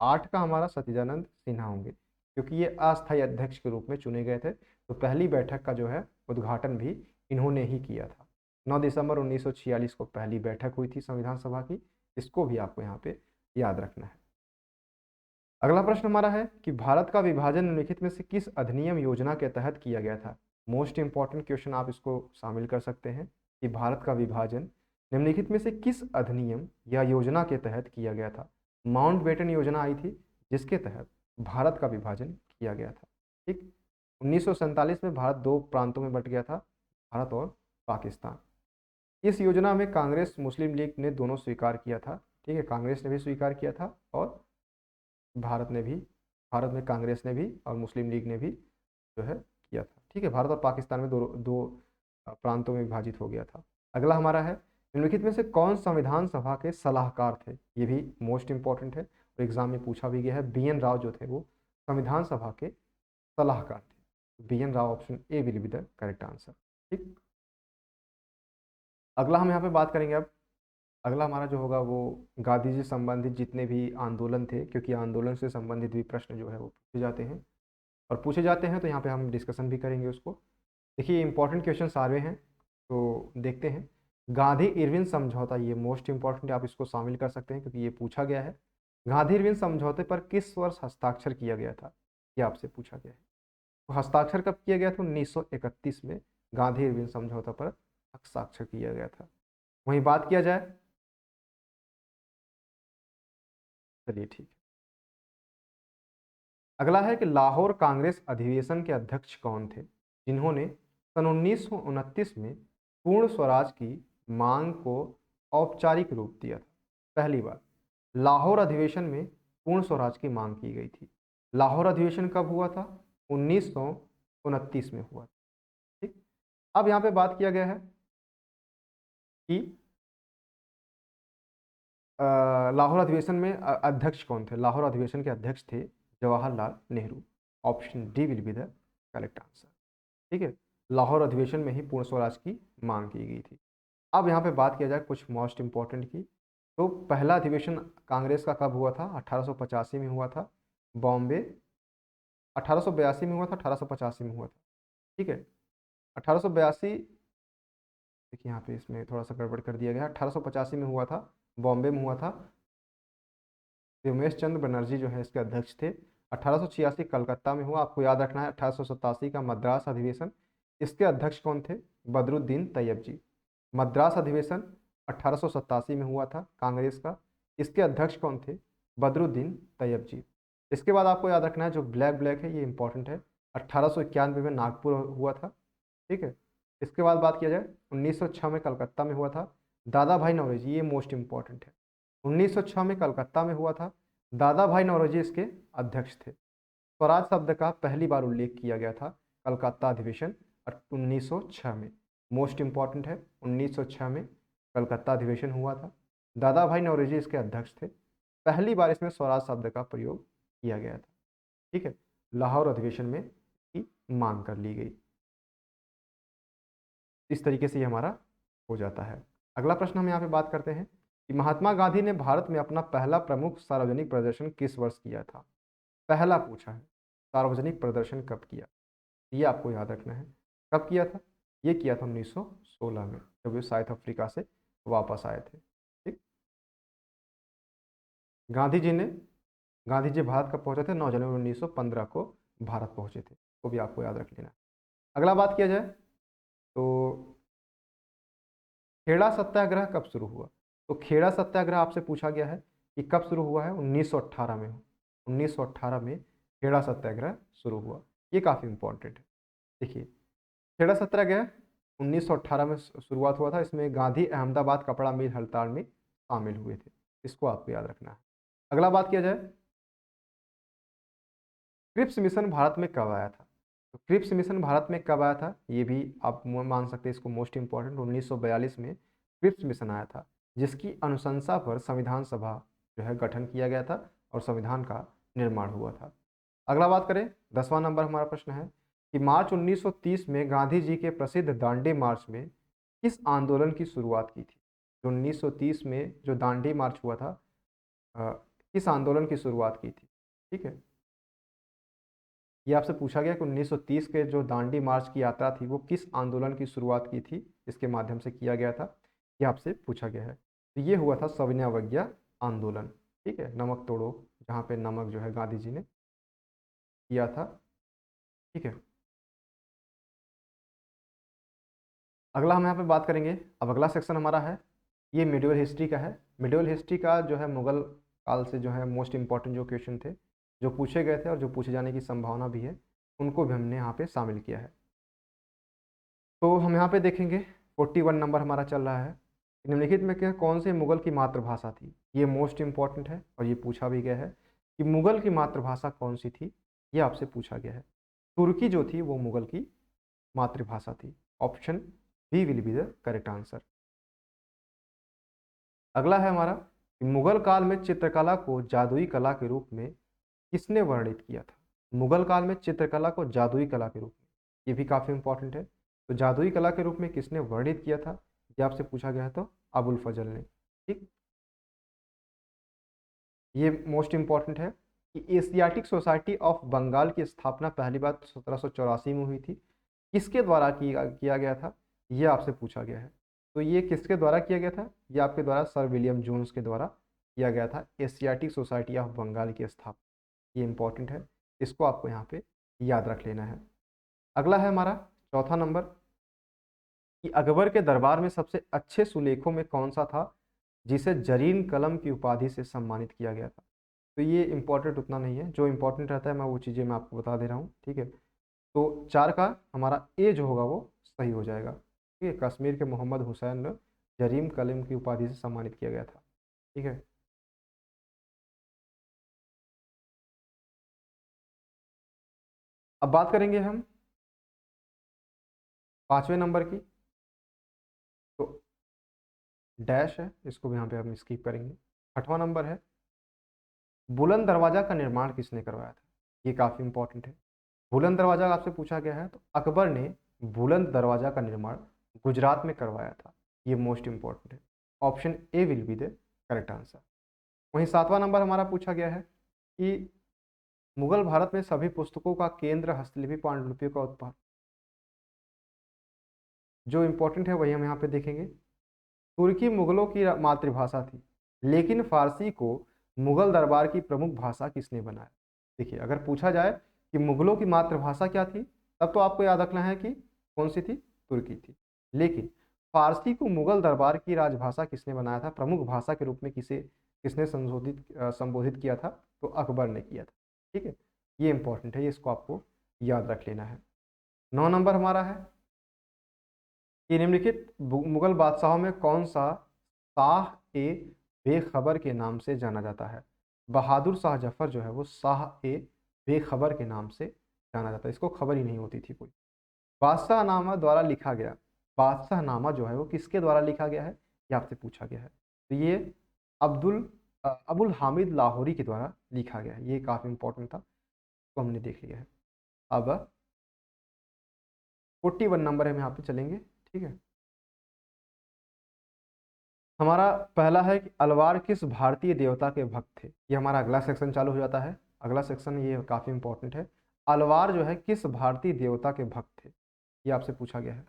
8 का हमारा सत्यानंद सिन्हा होंगे क्योंकि ये अस्थायी अध्यक्ष के रूप में चुने गए थे, तो पहली बैठक का जो है उद्घाटन भी इन्होंने ही किया था। 9 दिसंबर 1946 को पहली बैठक हुई थी संविधान सभा की, इसको भी आपको यहाँ पे याद रखना है। अगला प्रश्न हमारा है कि भारत का विभाजन निम्नलिखित में से किस अधिनियम योजना के तहत किया गया था? मोस्ट इंपॉर्टेंट क्वेश्चन, आप इसको शामिल कर सकते हैं कि भारत का विभाजन निम्नलिखित में से किस अधिनियम या योजना के तहत किया गया था? माउंटबेटन योजना आई थी जिसके तहत भारत का विभाजन किया गया था। ठीक, 1947 में भारत दो प्रांतों में बट गया था, भारत और पाकिस्तान। इस योजना में कांग्रेस मुस्लिम लीग ने दोनों स्वीकार किया था। ठीक है, कांग्रेस ने भी स्वीकार किया था और भारत में कांग्रेस ने भी और मुस्लिम लीग ने भी जो है किया था। ठीक है, भारत और पाकिस्तान में दो दो प्रांतों में विभाजित हो गया था। अगला हमारा है, निम्नलिखित में से कौन संविधान सभा के सलाहकार थे? ये भी मोस्ट इंपॉर्टेंट है और एग्जाम में पूछा भी गया है। B.N. राव जो थे वो संविधान सभा के सलाहकार थे। B.N. Rao, option A will be the correct answer. ठीक, अगला हम यहाँ पे बात करेंगे अब। अगला हमारा जो होगा वो गांधी जी संबंधित जितने भी आंदोलन थे, क्योंकि आंदोलन से संबंधित भी प्रश्न जो है वो पूछे जाते हैं, और पूछे जाते हैं तो यहाँ पे हम डिस्कशन भी करेंगे उसको। देखिए, इंपॉर्टेंट क्वेश्चन सारे हैं, तो देखते हैं। गांधी इरविन समझौता, ये मोस्ट इंपॉर्टेंट है, आप इसको शामिल कर सकते हैं क्योंकि ये पूछा गया है। गांधी इरविन समझौते पर किस वर्ष हस्ताक्षर किया गया था, ये आपसे पूछा गया है। तो हस्ताक्षर कब किया गया था? 1931 में गांधी इरविन समझौता पर हस्ताक्षर किया गया था। वहीं बात किया जाए, चलिए ठीक है। अगला है कि लाहौर कांग्रेस अधिवेशन के अध्यक्ष कौन थे जिन्होंने सन 1929 में पूर्ण स्वराज की मांग को औपचारिक रूप दिया था? पहली बार लाहौर अधिवेशन में पूर्ण स्वराज की मांग की गई थी। लाहौर अधिवेशन कब हुआ था? 1929 में हुआ था। ठीक, अब यहाँ पे बात किया गया है कि लाहौर अधिवेशन में अध्यक्ष कौन थे? लाहौर अधिवेशन के अध्यक्ष थे Jawaharlal Nehru. Option D will be the correct answer. ठीक है, लाहौर अधिवेशन में ही पूर्ण स्वराज की मांग की गई थी। अब यहाँ पे बात किया जाए कुछ मोस्ट इंपॉर्टेंट की, तो पहला अधिवेशन कांग्रेस का कब हुआ था? 1885 में हुआ था। बॉम्बे 1882 में हुआ था, 1885 में हुआ था। ठीक है, 1882, देखिए यहाँ पे इसमें थोड़ा सा गड़बड़ कर दिया गया। 1885 में हुआ था, बॉम्बे में हुआ था। उमेश चंद्र बनर्जी जो है इसके अध्यक्ष थे। 1886 कलकत्ता में हुआ, आपको याद रखना है। 1887 का मद्रास अधिवेशन, इसके अध्यक्ष कौन थे? बदरुद्दीन तैयब जी। मद्रास अधिवेशन 1887 में हुआ था कांग्रेस का, इसके अध्यक्ष कौन थे? बदरुद्दीन तैयब जी। इसके बाद आपको याद रखना है जो ब्लैक ब्लैक है ये इंपॉर्टेंट है, 1891 में नागपुर हुआ था। ठीक है, इसके बाद बात किया जाए 1906 में कलकत्ता में हुआ था। दादा भाई नौरोजी, ये मोस्ट इंपॉर्टेंट है, 1906 में कलकत्ता में हुआ था। दादा भाई नौरोजी इसके अध्यक्ष थे। स्वराज शब्द का पहली बार उल्लेख किया गया था कलकत्ता अधिवेशन 1906 में। मोस्ट इंपॉर्टेंट है, 1906 में कलकत्ता अधिवेशन हुआ था। दादा भाई नौरोजी इसके अध्यक्ष थे। पहली बार इसमें स्वराज शब्द का प्रयोग किया गया था। ठीक है, लाहौर अधिवेशन में की मांग कर ली गई। इस तरीके से ये हमारा हो जाता है। अगला प्रश्न हम यहाँ पे बात करते हैं कि महात्मा गांधी ने भारत में अपना पहला प्रमुख सार्वजनिक प्रदर्शन किस वर्ष किया था। पहला पूछा है, सार्वजनिक प्रदर्शन कब किया, ये आपको याद रखना है। कब किया था? ये किया था 1916 में, जब वे साउथ अफ्रीका से वापस आए थे। ठीक। गांधी जी ने गांधी जी भारत कब पहुंचे थे? 9 जनवरी 1915 को भारत पहुंचे थे, वो भी आपको याद रख लेना है। अगला बात किया जाए तो खेड़ा सत्याग्रह कब शुरू हुआ? तो खेड़ा सत्याग्रह आपसे पूछा गया है कि कब शुरू हुआ है? 1918 में। 1918 में खेड़ा सत्याग्रह शुरू हुआ। ये काफ़ी इंपॉर्टेंट है। देखिए, खेड़ा सत्याग्रह 1918 में शुरुआत हुआ था। इसमें गांधी अहमदाबाद कपड़ा मिल हड़ताल में शामिल हुए थे। इसको आपको याद रखना है। अगला बात किया जाए, क्रिप्स मिशन भारत में कब आया था? तो क्रिप्स मिशन भारत में कब आया था, ये भी आप मान सकते हैं इसको मोस्ट इंपॉर्टेंट। 1942 में क्रिप्स मिशन आया था, जिसकी अनुशंसा पर संविधान सभा जो है गठन किया गया था और संविधान का निर्माण हुआ था। अगला बात करें, 10वां नंबर हमारा प्रश्न है कि मार्च 1930 में गांधी जी के प्रसिद्ध दांडी मार्च में किस आंदोलन की शुरुआत की थी? जो 1930 में जो दांडी मार्च हुआ था, अ, किस आंदोलन की शुरुआत की थी? ठीक है, ये आपसे पूछा गया कि 1930 के जो दांडी मार्च की यात्रा थी वो किस आंदोलन की शुरुआत की थी, इसके माध्यम से किया गया था, ये आपसे पूछा गया है। तो ये हुआ था सविनय अवज्ञा आंदोलन। ठीक है, नमक तोड़ो, जहाँ पे नमक जो है गांधी जी ने किया था। ठीक है, अगला हम यहाँ पे बात करेंगे। अब अगला सेक्शन हमारा है, ये मिडिवल हिस्ट्री का है। मिडिवल हिस्ट्री का जो है मुगल काल से जो है मोस्ट इंपॉर्टेंट जो क्वेश्चन थे, जो पूछे गए थे और जो पूछे जाने की संभावना भी है, उनको भी हमने यहाँ पे शामिल किया है। तो हम यहाँ पे देखेंगे 41 नंबर हमारा चल रहा है। निम्नलिखित में क्या कौन से मुगल की मातृभाषा थी? ये मोस्ट इंपॉर्टेंट है और ये पूछा भी गया है कि मुगल की मातृभाषा कौन सी थी, ये आपसे पूछा गया है। तुर्की जो थी वो मुगल की मातृभाषा थी। Option B will be the correct answer. अगला है हमारा कि मुगल काल में चित्रकला को जादुई कला के रूप में किसने वर्णित किया था? मुगल काल में चित्रकला को जादुई कला के रूप में, ये भी काफ़ी इंपॉर्टेंट है। तो जादुई कला के रूप में किसने वर्णित किया था, ये आपसे पूछा गया है, तो अबुल फजल ने। ठीक, ये मोस्ट इंपॉर्टेंट है कि एशियाटिक सोसाइटी ऑफ बंगाल की स्थापना पहली बार 1784 में हुई थी। किसके द्वारा किया गया था, ये आपसे पूछा गया है। तो ये किसके द्वारा किया गया था? ये आपके द्वारा सर विलियम जोन्स के द्वारा किया गया था, एशियाटिक सोसाइटी ऑफ बंगाल की स्थापना। ये इंपॉर्टेंट है, इसको आपको यहाँ पे याद रख लेना है। अगला है हमारा चौथा नंबर कि अकबर के दरबार में सबसे अच्छे सुलेखों में कौन सा था जिसे जरीन कलम की उपाधि से सम्मानित किया गया था? तो ये इंपॉर्टेंट उतना नहीं है, जो इंपॉर्टेंट रहता है मैं वो चीज़ें मैं आपको बता दे रहा हूँ। ठीक है, तो 4 का हमारा ए जो होगा वो सही हो जाएगा। ठीक है, कश्मीर के मोहम्मद हुसैन ने जरीन कलम की उपाधि से सम्मानित किया गया था। ठीक है, अब बात करेंगे हम 5वें नंबर की। तो डैश है, इसको भी यहाँ पे हम स्किप करेंगे। 8वां नंबर है, बुलंद दरवाजा का निर्माण किसने करवाया था? ये काफ़ी इंपॉर्टेंट है। बुलंद दरवाजा आपसे पूछा गया है, तो अकबर ने बुलंद दरवाजा का निर्माण गुजरात में करवाया था। ये मोस्ट इंपॉर्टेंट है। Option A will be the correct answer. वहीं 7वां नंबर हमारा पूछा गया है कि मुगल भारत में सभी पुस्तकों का केंद्र हस्तलिपि पांडुलिपियों का उत्पाद। जो इंपॉर्टेंट है वही हम यहाँ पे देखेंगे। तुर्की मुगलों की मातृभाषा थी, लेकिन फारसी को मुगल दरबार की प्रमुख भाषा किसने बनाया? देखिए, अगर पूछा जाए कि मुगलों की मातृभाषा क्या थी, तब तो आपको याद रखना है कि कौन सी थी, तुर्की थी। लेकिन फारसी को मुगल दरबार की राजभाषा किसने बनाया था, प्रमुख भाषा के रूप में किसने संबोधित किया था? तो अकबर ने किया था। ठीक है, ये इंपॉर्टेंट है, ये इसको आपको याद रख लेना है। 9 नंबर हमारा है कि निम्नलिखित मुगल बादशाहों में कौन सा शाह ए बेखबर के नाम से जाना जाता है? बहादुर शाह जफर जो है वो शाह ए बेखबर के नाम से जाना जाता है, इसको खबर ही नहीं होती थी कोई। बादशाहनामा द्वारा लिखा गया, बादशाहनामा जो है वो किसके द्वारा लिखा गया है, ये आपसे पूछा गया है। तो ये अबुल हामिद लाहौरी के द्वारा लिखा गया है। ये काफ़ी इंपॉर्टेंट था, तो हमने देख लिया है। अब 41 नंबर हम यहाँ पे चलेंगे। ठीक है, हमारा पहला है कि अलवार किस भारतीय देवता के भक्त थे। ये हमारा अगला सेक्शन चालू हो जाता है। अगला सेक्शन ये काफ़ी इंपॉर्टेंट है। अलवार जो है किस भारतीय देवता के भक्त थे, ये आपसे पूछा गया है।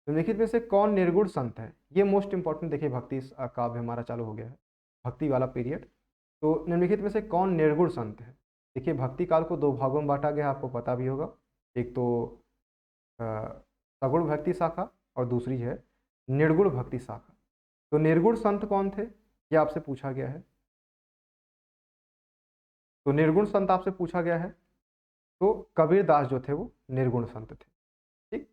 निम्नलिखित में से कौन निर्गुण संत है, ये मोस्ट इंपॉर्टेंट। देखिए भक्ति काव्य हमारा चालू हो गया है, भक्ति वाला पीरियड। तो निम्नलिखित में से कौन निर्गुण संत है। देखिए भक्ति काल को दो भागों में बांटा गया, आपको पता भी होगा। एक तो अ, सगुण भक्ति शाखा और दूसरी है निर्गुण भक्ति शाखा। तो निर्गुण संत कौन थे, ये आपसे पूछा गया है। तो निर्गुण संत आपसे पूछा गया है, तो कबीर दास जो थे वो निर्गुण संत थे। ठीक।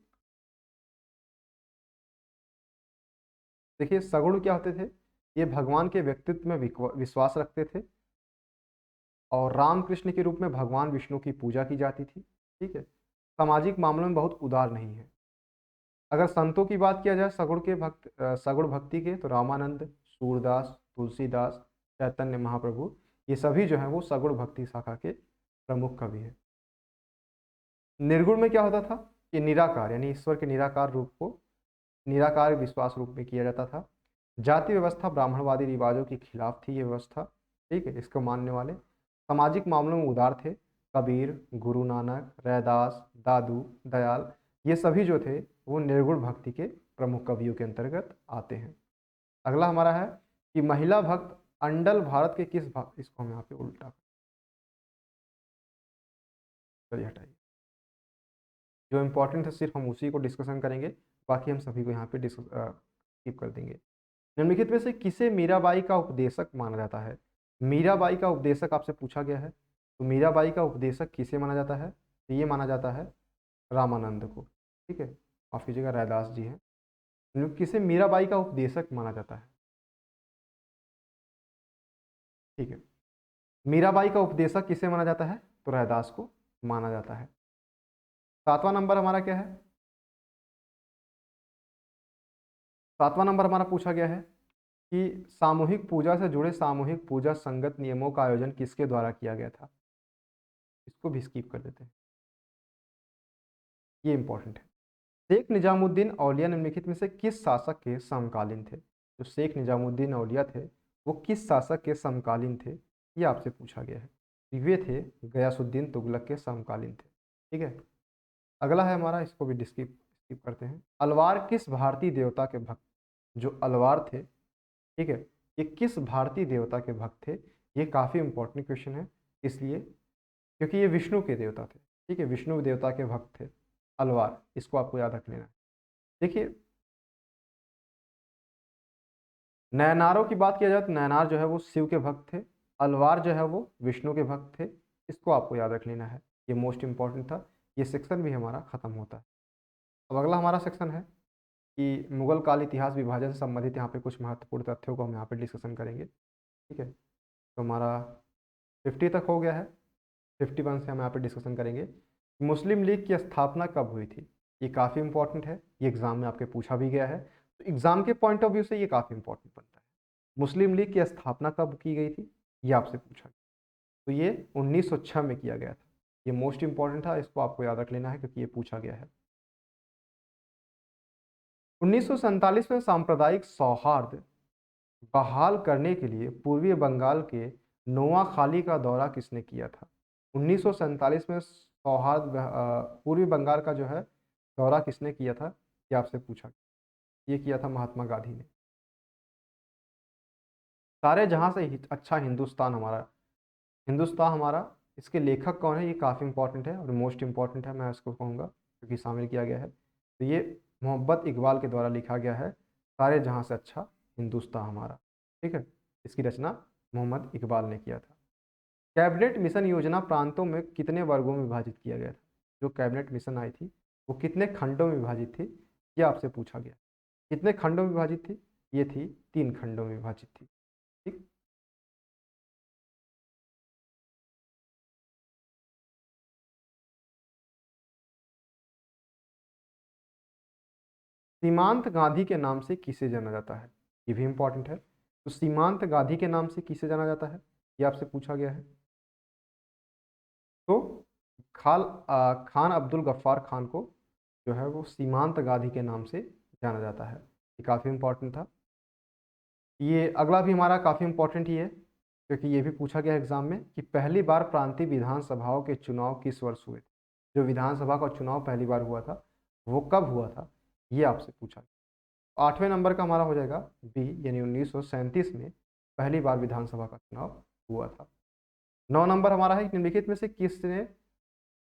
देखिए सगुण क्या होते थे, ये भगवान के व्यक्तित्व में विश्वास रखते थे और रामकृष्ण के रूप में भगवान विष्णु की पूजा की जाती थी। ठीक है। सामाजिक मामलों में बहुत उदार नहीं है। अगर संतों की बात किया जाए सगुण भक्ति के, तो रामानंद, सूरदास, तुलसीदास, चैतन्य महाप्रभु, ये सभी जो हैं वो सगुण भक्ति शाखा के प्रमुख कवि हैं। निर्गुण में क्या होता था कि निराकार यानी ईश्वर के निराकार रूप को निराकार विश्वास रूप में किया जाता था। जाति व्यवस्था ब्राह्मणवादी रिवाजों के खिलाफ थी ये व्यवस्था। ठीक है, इसको मानने वाले सामाजिक मामलों में उदार थे। कबीर, गुरु नानक, रैदास, दादू, दयाल, ये सभी जो थे वो निर्गुण भक्ति के प्रमुख कवियों के अंतर्गत आते हैं। अगला हमारा है कि महिला भक्त अंडल भारत के किस भाग, इसको हम यहाँ पे उल्टा, चलिए हटाइए। जो इंपॉर्टेंट है सिर्फ हम उसी को डिस्कशन करेंगे, बाकी हम सभी को यहाँ पे स्किप कर देंगे। निम्नलिखित में से किसे मीराबाई का उपदेशक माना जाता है। मीराबाई का उपदेशक आपसे पूछा गया है, तो मीराबाई का उपदेशक किसे माना जाता है, तो ये माना जाता है रामानंद को। ठीक है, माफ कीजिएगा रैदास जी हैं। किसे मीराबाई का उपदेशक माना जाता है। ठीक है, मीराबाई का उपदेशक किसे माना जाता है, तो रैदास को माना जाता है। 7वां नंबर हमारा क्या है, 7वां नंबर हमारा पूछा गया है कि सामूहिक पूजा से जुड़े सामूहिक पूजा संगत नियमों का आयोजन किसके द्वारा किया गया था। इसको भी स्किप कर देते हैं, ये इंपॉर्टेंट है। शेख निजामुद्दीन औलिया निम्नलिखित में से किस शासक के समकालीन थे। जो शेख निजामुद्दीन औलिया थे वो किस शासक के समकालीन थे, ये आपसे पूछा गया है। वे थे गयासुद्दीन तुगलक के समकालीन थे। ठीक है। अगला है हमारा, इसको भी स्किप स्किप करते हैं। अलवार किस भारतीय देवता के भक्त, जो अलवार थे, ठीक है, ये किस भारतीय देवता के भक्त थे। ये काफ़ी इंपॉर्टेंट क्वेश्चन है, इसलिए क्योंकि ये विष्णु के देवता थे। ठीक है, विष्णु देवता के भक्त थे अलवार, इसको आपको याद रख लेना है। देखिए नयनारों की बात किया जाए तो नयनार जो है वो शिव के भक्त थे, अलवार जो है वो विष्णु के भक्त थे। इसको आपको याद रख लेना है, ये मोस्ट इंपॉर्टेंट था। ये सेक्शन भी हमारा खत्म होता है। अब अगला हमारा सेक्शन है कि मुगल काल इतिहास विभाजन से संबंधित यहाँ पे कुछ महत्वपूर्ण तथ्यों को हम यहाँ पे डिस्कशन करेंगे। ठीक है, तो हमारा 50 तक हो गया है। 51 से हम यहाँ पे डिस्कशन करेंगे। मुस्लिम लीग की स्थापना कब हुई थी, ये काफ़ी इंपॉर्टेंट है, ये एग्जाम में आपके पूछा भी गया है। तो एग्जाम के पॉइंट ऑफ व्यू से ये काफ़ी इंपॉर्टेंट बनता है। मुस्लिम लीग की स्थापना कब की गई थी, ये आपसे पूछा गया। तो ये 1906 में किया गया था। ये मोस्ट इंपॉर्टेंट था, इसको आपको याद रख लेना है क्योंकि ये पूछा गया है। 1947 में सांप्रदायिक सौहार्द बहाल करने के लिए पूर्वी बंगाल के नोआखाली का दौरा किसने किया था। 1947 में पूर्वी बंगाल का जो है दौरा किसने किया था, ये आपसे पूछा। ये किया था महात्मा गांधी ने। सारे जहां से अच्छा हिंदुस्तान हमारा, हिंदुस्तान हमारा, इसके लेखक कौन है, ये काफ़ी इंपॉर्टेंट है और मोस्ट इंपॉर्टेंट है, मैं इसको कहूँगा क्योंकि शामिल किया गया है। तो ये मोहब्बत इकबाल के द्वारा लिखा गया है, सारे जहां से अच्छा हिंदुस्तान हमारा। ठीक है, इसकी रचना मोहम्मद इकबाल ने किया था। कैबिनेट मिशन योजना प्रांतों में कितने वर्गों में विभाजित किया गया था। जो कैबिनेट मिशन आई थी वो कितने खंडों में विभाजित थी, ये आपसे पूछा गया। कितने खंडों में विभाजित थी, ये थी 3 खंडों में विभाजित थी। ठीक। सीमांत गांधी के नाम से किसे जाना जाता है, ये भी इंपॉर्टेंट है। तो सीमांत गांधी के नाम से किसे जाना जाता है, ये आपसे पूछा गया है। तो खान अब्दुल गफ्फार खान को जो है वो सीमांत गांधी के नाम से जाना जाता है। ये काफ़ी इंपॉर्टेंट था। ये अगला भी हमारा काफ़ी इंपॉर्टेंट ही है, क्योंकि ये भी पूछा गया एग्जाम में कि पहली बार प्रांतीय विधानसभाओं के चुनाव किस वर्ष हुए थे। जो विधानसभा का चुनाव पहली बार हुआ था वो कब हुआ था, ये आपसे पूछा गया। 8वें नंबर का हमारा हो जाएगा बी, यानी 1937 में पहली बार विधानसभा का चुनाव हुआ था। 9 नंबर हमारा है निम्नलिखित में से किसने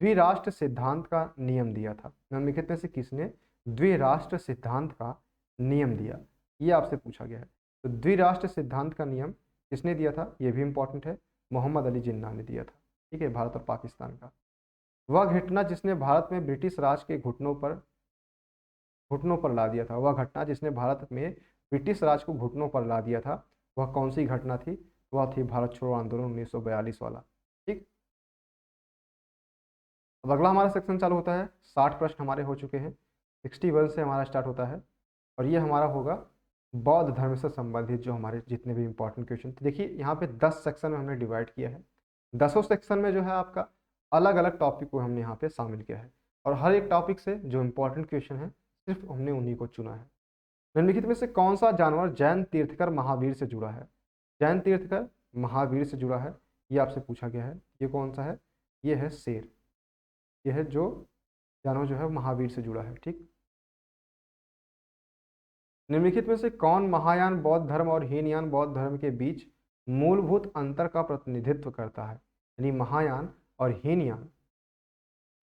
द्विराष्ट्र सिद्धांत का नियम दिया था। निम्नलिखित में से किसने द्विराष्ट्र सिद्धांत का नियम दिया, ये आपसे पूछा गया है। तो द्विराष्ट्र सिद्धांत का नियम किसने दिया था, ये भी इंपॉर्टेंट है। मोहम्मद अली जिन्ना ने दिया था, ठीक है, भारत और पाकिस्तान का। वह घटना जिसने भारत में ब्रिटिश राज के घुटनों पर ला दिया था, वह घटना जिसने भारत में ब्रिटिश राज को घुटनों पर ला दिया था, वह कौन सी घटना थी, वह थी भारत छोड़ो आंदोलन 1942 वाला। ठीक, अब अगला हमारा सेक्शन चालू होता है। 60 प्रश्न हमारे हो चुके हैं, 61 से हमारा स्टार्ट होता है, और ये हमारा होगा बौद्ध धर्म से संबंधित जो हमारे जितने भी इंपॉर्टेंट क्वेश्चन थे। देखिए यहाँ पे 10 सेक्शन में हमने डिवाइड किया है। 10 सेक्शन में जो है आपका अलग अलग टॉपिक को हमने यहाँ पे शामिल किया है, और हर एक टॉपिक से जो इंपॉर्टेंट क्वेश्चन है सिर्फ हमने उन्हीं को चुना है। निम्नलिखित में से कौन सा जानवर जैन तीर्थकर महावीर से जुड़ा है। जैन तीर्थकर महावीर से जुड़ा है, ये आपसे पूछा गया है। ये कौन सा है, ये है शेर। यह है जो जानवर जो है महावीर से जुड़ा है। ठीक, निम्नलिखित में से कौन महायान बौद्ध धर्म और हीनयान बौद्ध धर्म के बीच मूलभूत अंतर का प्रतिनिधित्व करता है। यानी महायान और हीनयान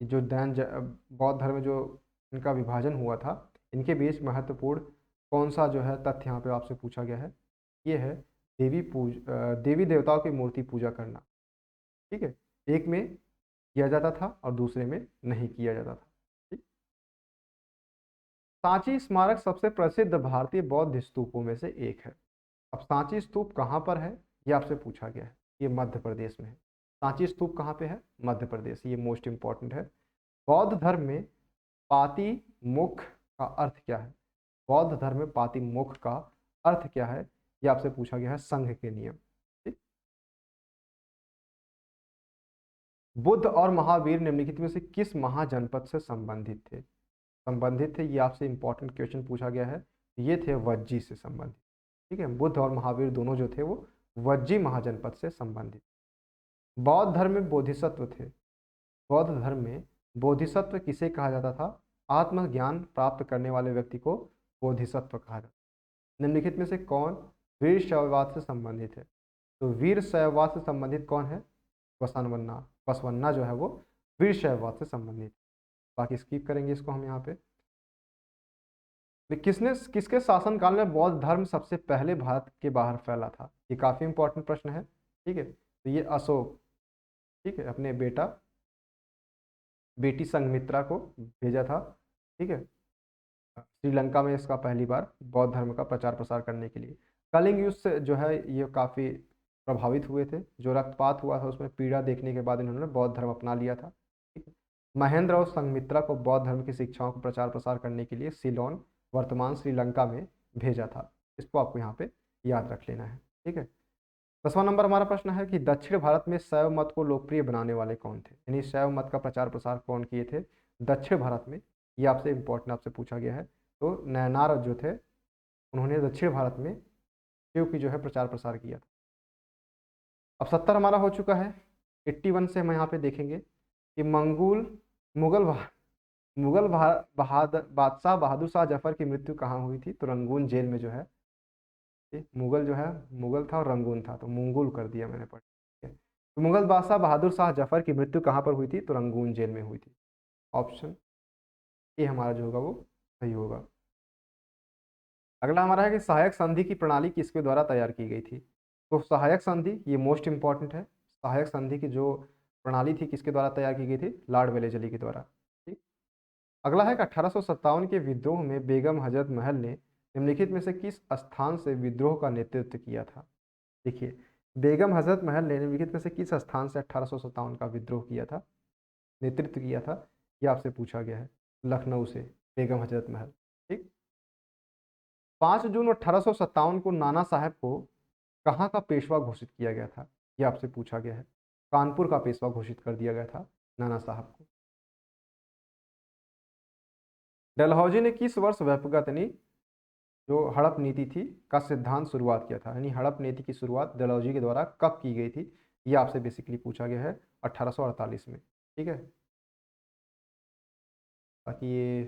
जो बौद्ध धर्म जो इनका विभाजन हुआ था, इनके बीच महत्वपूर्ण कौन सा जो है तथ्य यहाँ पे आपसे पूछा गया है, ये है देवी देवताओं की मूर्ति पूजा करना। ठीक है, एक में किया जाता था और दूसरे में नहीं किया जाता था। ठीक, सांची स्मारक सबसे प्रसिद्ध भारतीय बौद्ध स्तूपों में से एक है। अब सांची स्तूप कहाँ पर है, ये आपसे पूछा गया है। ये मध्य प्रदेश में है। सांची स्तूप कहाँ पे है, मध्य प्रदेश। ये मोस्ट इंपॉर्टेंट है। बौद्ध धर्म में पाति मुख का अर्थ क्या है। बौद्ध धर्म में पाति मुख का अर्थ क्या है, ये आपसे पूछा गया है। संघ के नियम। ठीक, बुद्ध और महावीर निम्नलिखित में से किस महाजनपद से संबंधित थे, ये आपसे इंपॉर्टेंट क्वेश्चन पूछा गया है। ये थे वज्जी से संबंधित। ठीक है, बुद्ध और महावीर दोनों जो थे वो वज्जी महाजनपद से संबंधित। बौद्ध धर्म में बोधिसत्व थे। बौद्ध धर्म में बोधिसत्व किसे कहा जाता था, आत्मज्ञान प्राप्त करने वाले व्यक्ति को बोधिसत्व कहा जाता है। निम्नलिखित में से कौन वीर शैववाद से संबंधित है। तो वीर शैववाद से संबंधित कौन है, बसवन्ना। बसवन्ना जो है वो वीर शैववाद से संबंधित। बाकी स्किप करेंगे इसको हम यहाँ पे। किसके शासनकाल में बौद्ध धर्म सबसे पहले भारत के बाहर फैला था, ये काफी इंपॉर्टेंट प्रश्न है। ठीक है, तो ये अशोक, ठीक है, अपने बेटी संघमित्रा को भेजा था। ठीक है, श्रीलंका में इसका पहली बार बौद्ध धर्म का प्रचार प्रसार करने के लिए। कलिंग युद्ध से जो है ये काफ़ी प्रभावित हुए थे। जो रक्तपात हुआ था उसमें पीड़ा देखने के बाद इन्होंने बौद्ध धर्म अपना लिया था। ठीक है, महेंद्र और संघमित्रा को बौद्ध धर्म की शिक्षाओं को प्रचार प्रसार करने के लिए सिलोन वर्तमान श्रीलंका में भेजा था। इसको आपको यहाँ पे याद रख लेना है। ठीक है, 10वां नंबर हमारा प्रश्न है कि दक्षिण भारत में शैव मत को लोकप्रिय बनाने वाले कौन थे। यानी शैव मत का प्रचार प्रसार कौन किए थे दक्षिण भारत में, ये आपसे इंपॉर्टेंट आपसे पूछा गया है। तो नयनार जो थे उन्होंने दक्षिण भारत में शिव की जो है प्रचार प्रसार किया था। अब 70 हमारा हो चुका है। 81 से हम यहाँ पे देखेंगे कि मुगल बादशाह बहादुर शाह जफर की मृत्यु कहाँ हुई थी। तो रंगून जेल में जो है, मुगल जो है मुगल था और रंगून था, तो मुंगुल कर दिया मैंने पढ़ के। तो मुगल बादशाह बहादुर शाह जफर की मृत्यु कहाँ पर हुई थी, तो रंगून जेल में हुई थी। ऑप्शन ए हमारा जो होगा वो सही होगा। अगला हमारा है कि सहायक संधि की प्रणाली किसके द्वारा तैयार की गई थी। तो सहायक संधि ये मोस्ट इंपॉर्टेंट है। सहायक संधि की जो प्रणाली थी किसके द्वारा तैयार की गई थी, लॉर्ड वेलेस्ली के द्वारा। ठीक, अगला है कि 1857 के विद्रोह में बेगम हजरत महल ने निम्नलिखित में से किस स्थान से विद्रोह का नेतृत्व किया था। देखिए, बेगम हजरत महल ने निम्नलिखित में से किस स्थान से 1857 का विद्रोह किया था, नेतृत्व किया था, यह आपसे पूछा गया है। लखनऊ से बेगम हजरत महल। ठीक, 5 जून 1857 को नाना साहब को कहाँ का पेशवा घोषित किया गया था, यह आपसे पूछा गया है। कानपुर का पेशवा घोषित कर दिया गया था नाना साहब को। डलहौजी ने किस वर्ष व्यपगत यानी जो हड़प नीति थी का सिद्धांत शुरुआत किया था, यानी हड़प नीति की शुरुआत डलहौजी के द्वारा कब की गई थी, ये आपसे बेसिकली पूछा गया है 1848 में। ठीक है, बाकी ये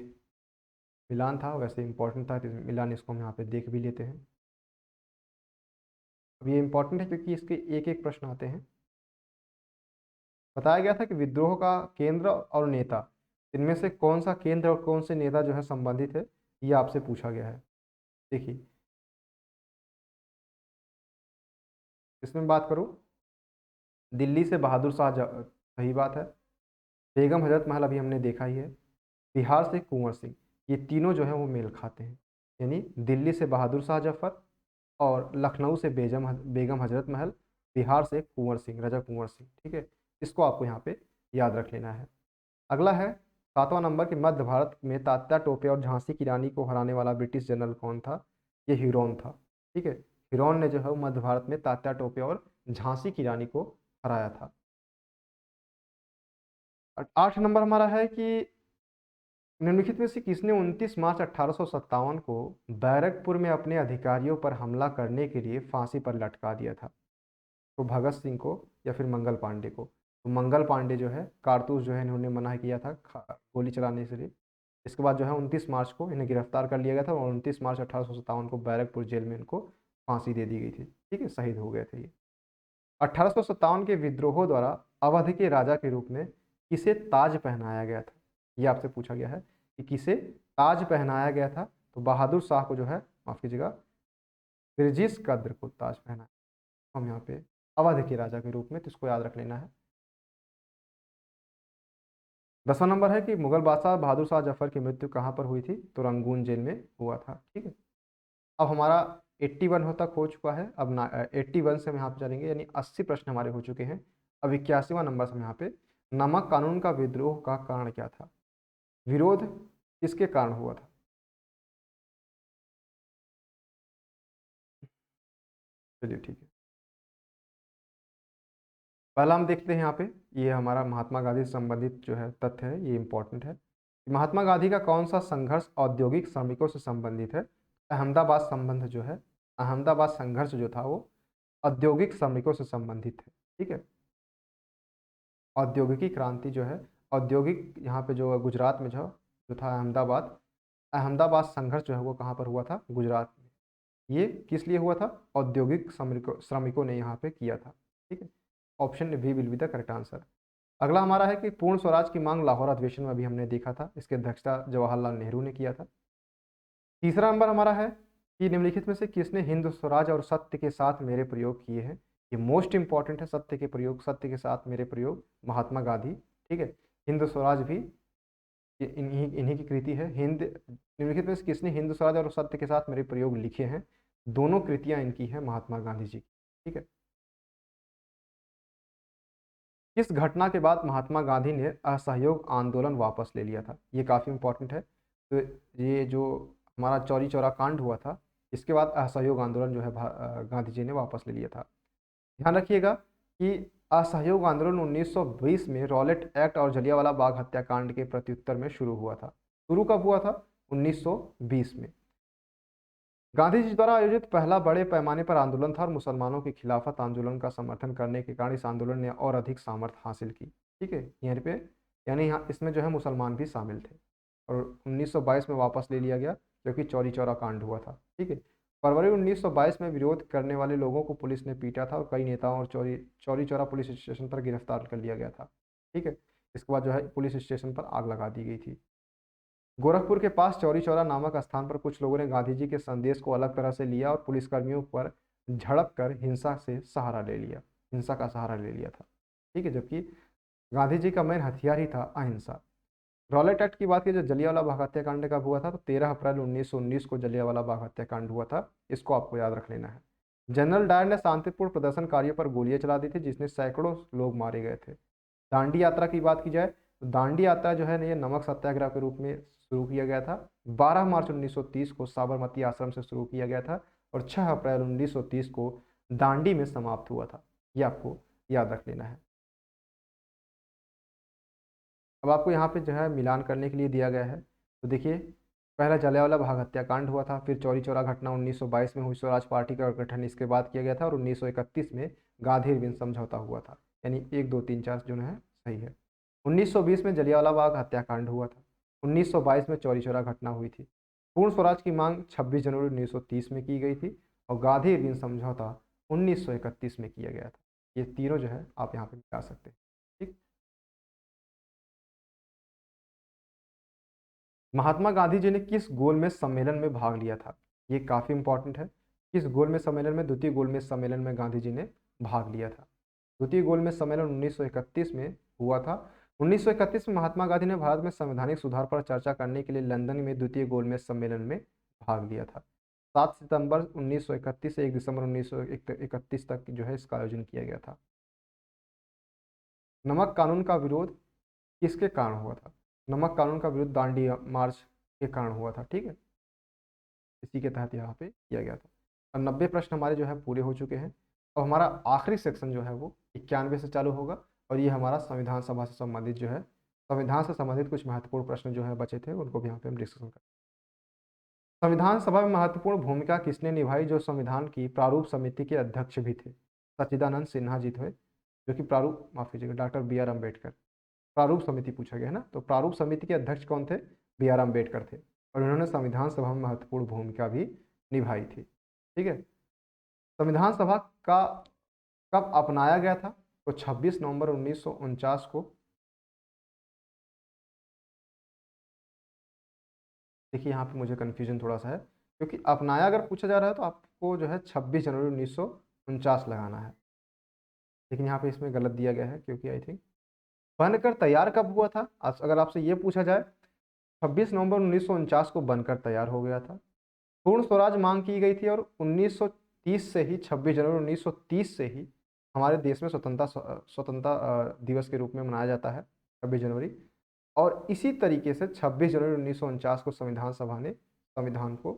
मिलान था, वैसे इंपॉर्टेंट था तो मिलान इसको हम यहाँ पे देख भी लेते हैं। अब ये इंपॉर्टेंट है क्योंकि इसके एक एक प्रश्न आते हैं। बताया गया था कि विद्रोह का केंद्र और नेता, इनमें से कौन सा केंद्र और कौन से नेता जो है संबंधित है, ये आपसे पूछा गया है। देखिए, इसमें बात करूँ, दिल्ली से बहादुर शाह सही बात है। बेगम हजरत महल अभी हमने देखा ही है। बिहार से कुंवर सिंह, ये तीनों जो है वो मेल खाते हैं, यानी दिल्ली से बहादुर शाह जफर और लखनऊ से बेगम हजरत महल, बिहार से कुंवर सिंह, राजा कुंवर सिंह। ठीक है, इसको आपको यहाँ पे याद रख लेना है। अगला है 7वां नंबर कि मध्य भारत में तात्या टोपे और झांसी की रानी को हराने वाला ब्रिटिश जनरल कौन था, ये ह्यूरॉन था। ठीक है, ह्यूरॉन ने जो है मध्य भारत में तात्या टोपे और झांसी की रानी को हराया था। 8 नंबर हमारा है कि निम्नलिखित में से किसने 29 मार्च 1857 को बैरकपुर में अपने अधिकारियों पर हमला करने के लिए फांसी पर लटका दिया था? तो भगत सिंह को या फिर मंगल पांडे को? तो मंगल पांडे जो है कारतूस जो है इन्होंने मना किया था गोली चलाने से लिए। इसके बाद जो है 29 मार्च को इन्हें गिरफ्तार कर लिया गया था और 29 मार्च 1857 को बैरकपुर जेल में इनको फांसी दे दी गई थी। ठीक है, शहीद हो गए थे ये। 1857 के विद्रोह द्वारा अवध के राजा के रूप में किसे ताज पहनाया गया था, ये आपसे पूछा गया है कि किसे ताज पहनाया गया था। तो बहादुर शाह को जो है, माफ कीजिएगा, ब्रिटिश कद्र को ताज पहनाया हम यहाँ पे अवध के राजा के रूप में, तो इसको याद रख लेना है। 10वां नंबर है कि मुगल बादशाह बहादुर शाह जफर की मृत्यु कहाँ पर हुई थी? तो रंगून जेल में हुआ था। ठीक है, अब हमारा 81 तक हो चुका है। अब 81 से हम यहाँ पे चलेंगे, यानी 80 प्रश्न हमारे हो चुके हैं। अब 81वां नंबर से हम यहाँ पे, नमक कानून का विद्रोह का कारण क्या था? विरोध किसके कारण हुआ था? चलिए ठीक है, पहला हम देखते हैं यहाँ पे, ये हमारा महात्मा गांधी से संबंधित जो है तथ्य है, ये इंपॉर्टेंट है। महात्मा गांधी का कौन सा संघर्ष औद्योगिक श्रमिकों से संबंधित है? अहमदाबाद संबंध जो है, अहमदाबाद संघर्ष जो था वो औद्योगिक श्रमिकों से संबंधित है। ठीक है, औद्योगिकी क्रांति जो है, औद्योगिक यहाँ पे जो गुजरात में जो था अहमदाबाद, अहमदाबाद संघर्ष जो है वो कहाँ पर हुआ था? गुजरात में। ये किस लिए हुआ था? औद्योगिक श्रमिकों ने यहाँ पे किया था। ठीक है, option B will be the correct answer. अगला हमारा है कि पूर्ण स्वराज की मांग लाहौर अधिवेशन में अभी हमने देखा था, इसकी अध्यक्षता जवाहरलाल नेहरू ने किया था। तीसरा नंबर हमारा है कि निम्नलिखित में से किसने हिंद स्वराज और सत्य के साथ मेरे प्रयोग किए हैं? ये मोस्ट इंपॉर्टेंट है, सत्य के प्रयोग, सत्य के साथ मेरे प्रयोग, महात्मा गांधी। ठीक है, हिंद स्वराज भी ये इन्हीं इन्हीं की कृति है। निम्नलिखित में से किसने हिंद स्वराज और सत्य के साथ मेरे प्रयोग लिखे हैं? दोनों कृतियां इनकी है, महात्मा गांधी जी की। ठीक है, किस घटना के बाद महात्मा गांधी ने असहयोग आंदोलन वापस ले लिया था? ये काफ़ी इंपॉर्टेंट है। तो ये जो हमारा चौरी चौरा कांड हुआ था, इसके बाद असहयोग आंदोलन जो है गांधी जी ने वापस ले लिया था। ध्यान रखिएगा कि असहयोग आंदोलन 1920 में रॉलेट एक्ट और जलियांवाला बाग हत्याकांड के प्रत्युत्तर में शुरू हुआ था। शुरू कब हुआ था? 1920 में। गांधी जी द्वारा आयोजित पहला बड़े पैमाने पर आंदोलन था और मुसलमानों के खिलाफत आंदोलन का समर्थन करने के कारण इस आंदोलन ने और अधिक सामर्थ्य हासिल की। ठीक है, यहाँ पे यानी यहाँ इसमें जो है मुसलमान भी शामिल थे और 1922 में वापस ले लिया गया, जो कि चौरी चौरा कांड हुआ था। ठीक है, फरवरी 1922 में विरोध करने वाले लोगों को पुलिस ने पीटा था और कई नेताओं और चौरी चौरा पुलिस स्टेशन पर गिरफ्तार कर लिया गया था। ठीक है, इसके बाद जो है पुलिस स्टेशन पर आग लगा दी गई थी। गोरखपुर के पास चौरी चौरा नामक स्थान पर कुछ लोगों ने गांधी जी के संदेश को अलग तरह से लिया और पुलिसकर्मियों पर झड़प कर हिंसा का सहारा ले लिया था। ठीक है, जबकि गांधी जी का मेन हथियार ही था अहिंसा। रॉलेट एक्ट की बात की, जो जलियांवाला बाग हत्याकांड कब हुआ था? तो 13 अप्रैल 1919 को जलियांवाला बाग हत्याकांड हुआ था। इसको आपको याद रख लेना है। जनरल डायर ने शांतिपूर्ण प्रदर्शनकारियों पर गोलियां चला दी थी, जिसमें सैकड़ों लोग मारे गए थे। दांडी यात्रा की बात की जाए तो दांडी यात्रा जो है ना, ये नमक सत्याग्रह के रूप में शुरू किया गया था। 12 मार्च 1930 को साबरमती आश्रम से शुरू किया गया था और 6 अप्रैल 1930 को दांडी में समाप्त हुआ था। ये आपको याद रख लेना है। अब आपको यहाँ पे जो है मिलान करने के लिए दिया गया है, तो देखिए पहला जलियांवाला बाग हत्याकांड हुआ था, फिर चौरी चौरा घटना 1922 में हुई, स्वराज पार्टी का गठन इसके बाद किया गया था, और 1931 में गांधी इरविन समझौता हुआ था। यानी 1 2 3 4 जो है सही है। 1920 में जलियांवाला बाग हत्याकांड हुआ था। 1922 में चौरी चौरा घटना हुई थी। पूर्ण स्वराज की मांग 26 जनवरी 1930 में की गई थी, और गांधी इरविन समझौता 1931 में किया गया था। ये तीनों जो है आप यहाँ पे मिला सकते हैं। ठीक। महात्मा गांधी जी ने किस गोलमेज सम्मेलन में भाग लिया था? ये काफ़ी इंपॉर्टेंट है। किस गोलमेज सम्मेलन में? द्वितीय गोलमेज सम्मेलन में गांधी जी ने भाग लिया था। द्वितीय गोलमेज सम्मेलन 1931 में हुआ था। 1931 में महात्मा गांधी ने भारत में संवैधानिक सुधार पर चर्चा करने के लिए लंदन में द्वितीय गोलमेज सम्मेलन में भाग लिया था। 7 सितंबर 1931 से 1 दिसंबर 1931 तक जो है इसका आयोजन किया गया था। नमक कानून का विरोध किसके कारण हुआ था? नमक कानून का विरोध दांडी मार्च के कारण हुआ था। ठीक है, इसी के तहत यहाँ पे किया गया था। और 90 प्रश्न हमारे जो है पूरे हो चुके हैं। और हमारा आखिरी सेक्शन जो है वो 91 से चालू होगा, और ये हमारा संविधान सभा से संबंधित जो है, संविधान से संबंधित कुछ महत्वपूर्ण प्रश्न जो है बचे थे, उनको भी यहाँ पे हम डिस्कशन करें। संविधान सभा में महत्वपूर्ण भूमिका किसने निभाई, जो संविधान की प्रारूप समिति के अध्यक्ष भी थे? सच्चिदानंद सिन्हा जी थे, जो कि प्रारूप, माफ कीजिएगा, डॉक्टर बी आर अम्बेडकर। प्रारूप समिति पूछा गया है ना, तो प्रारूप समिति के अध्यक्ष कौन थे? बी आर अम्बेडकर थे, और उन्होंने संविधान सभा में महत्वपूर्ण भूमिका भी निभाई थी। ठीक है। संविधान सभा का कब अपनाया गया था? तो 26 नवंबर 1949 को। देखिए यहाँ पे मुझे कन्फ्यूजन थोड़ा सा है, क्योंकि अपनाया अगर पूछा जा रहा है तो आपको जो है 26 जनवरी 1949 लगाना है, लेकिन यहाँ पे इसमें गलत दिया गया है, क्योंकि आई थिंक बनकर तैयार कब हुआ था। अगर आपसे ये पूछा जाए, 26 नवंबर 1949 को बनकर तैयार हो गया था। पूर्ण स्वराज मांग की गई थी, और 1930 से ही, 26 जनवरी 1930 से ही हमारे देश में स्वतंत्रता दिवस के रूप में मनाया जाता है 26 जनवरी। और इसी तरीके से 26 जनवरी 1949 को संविधान सभा ने संविधान को,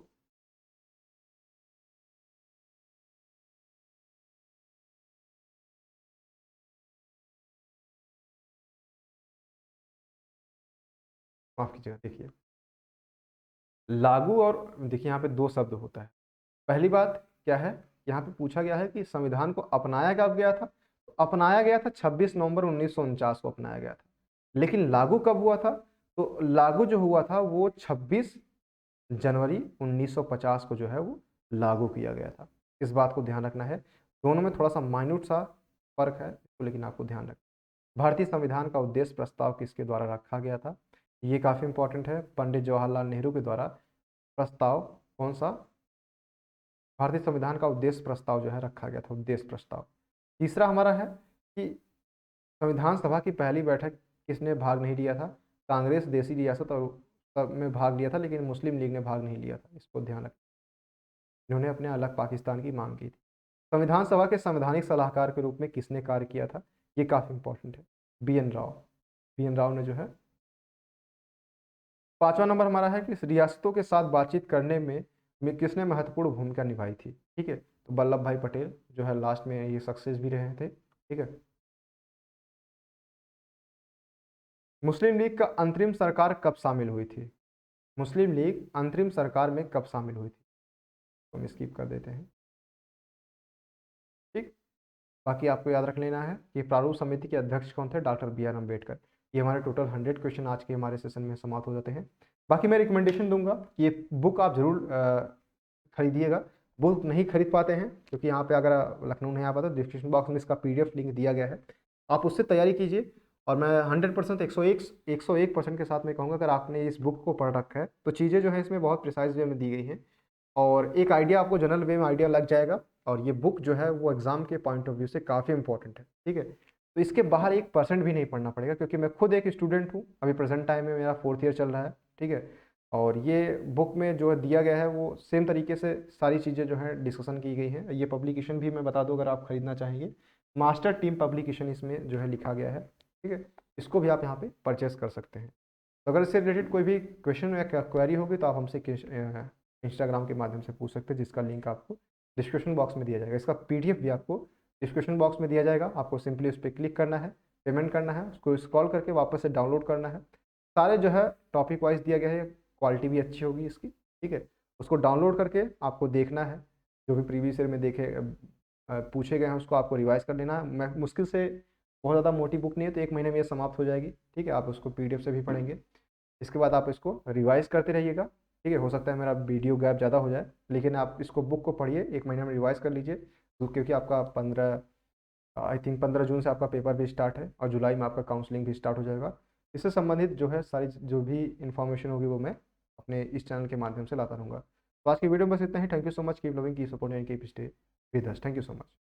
माफ कीजिएगा, देखिए लागू, और देखिए यहाँ पे दो शब्द होता है। पहली बात क्या है, यहाँ पे पूछा गया है कि संविधान को अपनाया कब गया था, तो अपनाया गया था 26 नवंबर 1949 को अपनाया गया था। लेकिन लागू कब हुआ था? तो लागू जो हुआ था वो 26 जनवरी 1950 को जो है वो लागू किया गया था। इस बात को ध्यान रखना है, दोनों में थोड़ा सा माइन्यूट सा फर्क है, तो लेकिन आपको ध्यान रखना। भारतीय संविधान का उद्देश्य प्रस्ताव किसके द्वारा रखा गया था? ये काफ़ी इंपॉर्टेंट है, पंडित जवाहरलाल नेहरू के द्वारा प्रस्ताव, कौन सा? भारतीय संविधान का उद्देश्य प्रस्ताव जो है रखा गया था, उद्देश्य प्रस्ताव। तीसरा हमारा है कि संविधान सभा की पहली बैठक किसने भाग नहीं लिया था? कांग्रेस देशी रियासत और सब में भाग लिया था, लेकिन मुस्लिम लीग ने भाग नहीं लिया था। इसको ध्यान रखें, इन्होंने अपने अलग पाकिस्तान की मांग की थी। संविधान सभा के संवैधानिक सलाहकार के रूप में किसने कार्य किया था? ये काफ़ी इंपॉर्टेंट है, B N Rao. B N Rao ने जो है। पांचवा नंबर हमारा है कि रियासतों के साथ बातचीत करने में किसने महत्वपूर्ण भूमिका निभाई थी? ठीक है, तो वल्लभ भाई पटेल जो है लास्ट में ये सक्सेस भी रहे थे। ठीक है। मुस्लिम लीग का अंतरिम सरकार कब शामिल हुई थी? मुस्लिम लीग अंतरिम सरकार में कब शामिल हुई थी? तो हम स्किप कर देते हैं। ठीक। बाकी आपको याद रख लेना है कि प्रारूप समिति के अध्यक्ष कौन थे? Doctor B R Ambedkar. ये हमारे टोटल 100 क्वेश्चन आज के हमारे सेशन में समाप्त हो जाते हैं। बाकी मैं रिकमेंडेशन दूंगा कि ये बुक आप जरूर खरीदिएगा। बुक नहीं खरीद पाते हैं क्योंकि यहाँ पे अगर लखनऊ नहीं आ पाता, डिस्क्रिप्शन बॉक्स में इसका PDF लिंक दिया गया है, आप उससे तैयारी कीजिए। और मैं 100% 101% के साथ में कहूँगा, अगर आपने इस बुक को पढ़ रखा है तो चीज़ें जो है इसमें बहुत प्रिसाइज वे में दी गई हैं, और एक आइडिया आपको जनरल वे में आइडिया लग जाएगा। और ये बुक जो है वो एग्ज़ाम के पॉइंट ऑफ व्यू से काफ़ी इंपॉर्टेंट है। ठीक है, तो इसके बाहर 1% भी नहीं पढ़ना पड़ेगा, क्योंकि मैं खुद एक स्टूडेंट हूँ, अभी प्रेजेंट टाइम में मेरा 4th ईयर चल रहा है। ठीक है, और ये बुक में जो दिया गया है वो सेम तरीके से सारी चीज़ें जो है डिस्कशन की गई हैं। ये पब्लिकेशन भी मैं बता दूँ, अगर आप खरीदना चाहेंगे, मास्टर टीम पब्लिकेशन इसमें जो है लिखा गया है। ठीक है, इसको भी आप यहाँ पे परचेस कर सकते हैं। तो अगर इससे रिलेटेड कोई भी क्वेश्चन या क्वेरी होगी तो आप हमसे इंस्टाग्राम के माध्यम से पूछ सकते हैं, जिसका लिंक आपको डिस्क्रिप्शन बॉक्स में दिया जाएगा। इसका PDF भी आपको डिस्क्रिप्शन बॉक्स में दिया जाएगा। आपको सिंपली उस पर क्लिक करना है, पेमेंट करना है, उसको स्क्रॉल करके वापस से डाउनलोड करना है। सारे जो है टॉपिक वाइज दिया गया है, क्वालिटी भी अच्छी होगी इसकी, ठीक है। उसको डाउनलोड करके आपको देखना है, जो भी प्रीवियस ईयर में पूछे गए हैं उसको आपको रिवाइज़ कर लेना है। मैं मुश्किल से बहुत ज़्यादा मोटी बुक नहीं है, तो 1 महीने में ये समाप्त हो जाएगी, ठीक है। आप उसको पीडीएफ से भी पढ़ेंगे। इसके बाद आप इसको रिवाइज़ करते रहिएगा, ठीक है। हो सकता है मेरा वीडियो गैप ज़्यादा हो जाए, लेकिन आप इसको बुक को पढ़िए, 1 महीने में रिवाइज़ कर लीजिए। क्योंकि आपका 15 आई थिंक 15 जून से आपका पेपर भी स्टार्ट है और जुलाई में आपका काउंसलिंग भी स्टार्ट हो जाएगा। इससे संबंधित जो है सारी जो भी इन्फॉर्मेशन होगी वो मैं अपने इस चैनल के माध्यम से लाता रहूँगा। तो आज की वीडियो में बस इतना ही। Thank you so much, keep loving, keep supporting and keep stay with us. Thank you so much.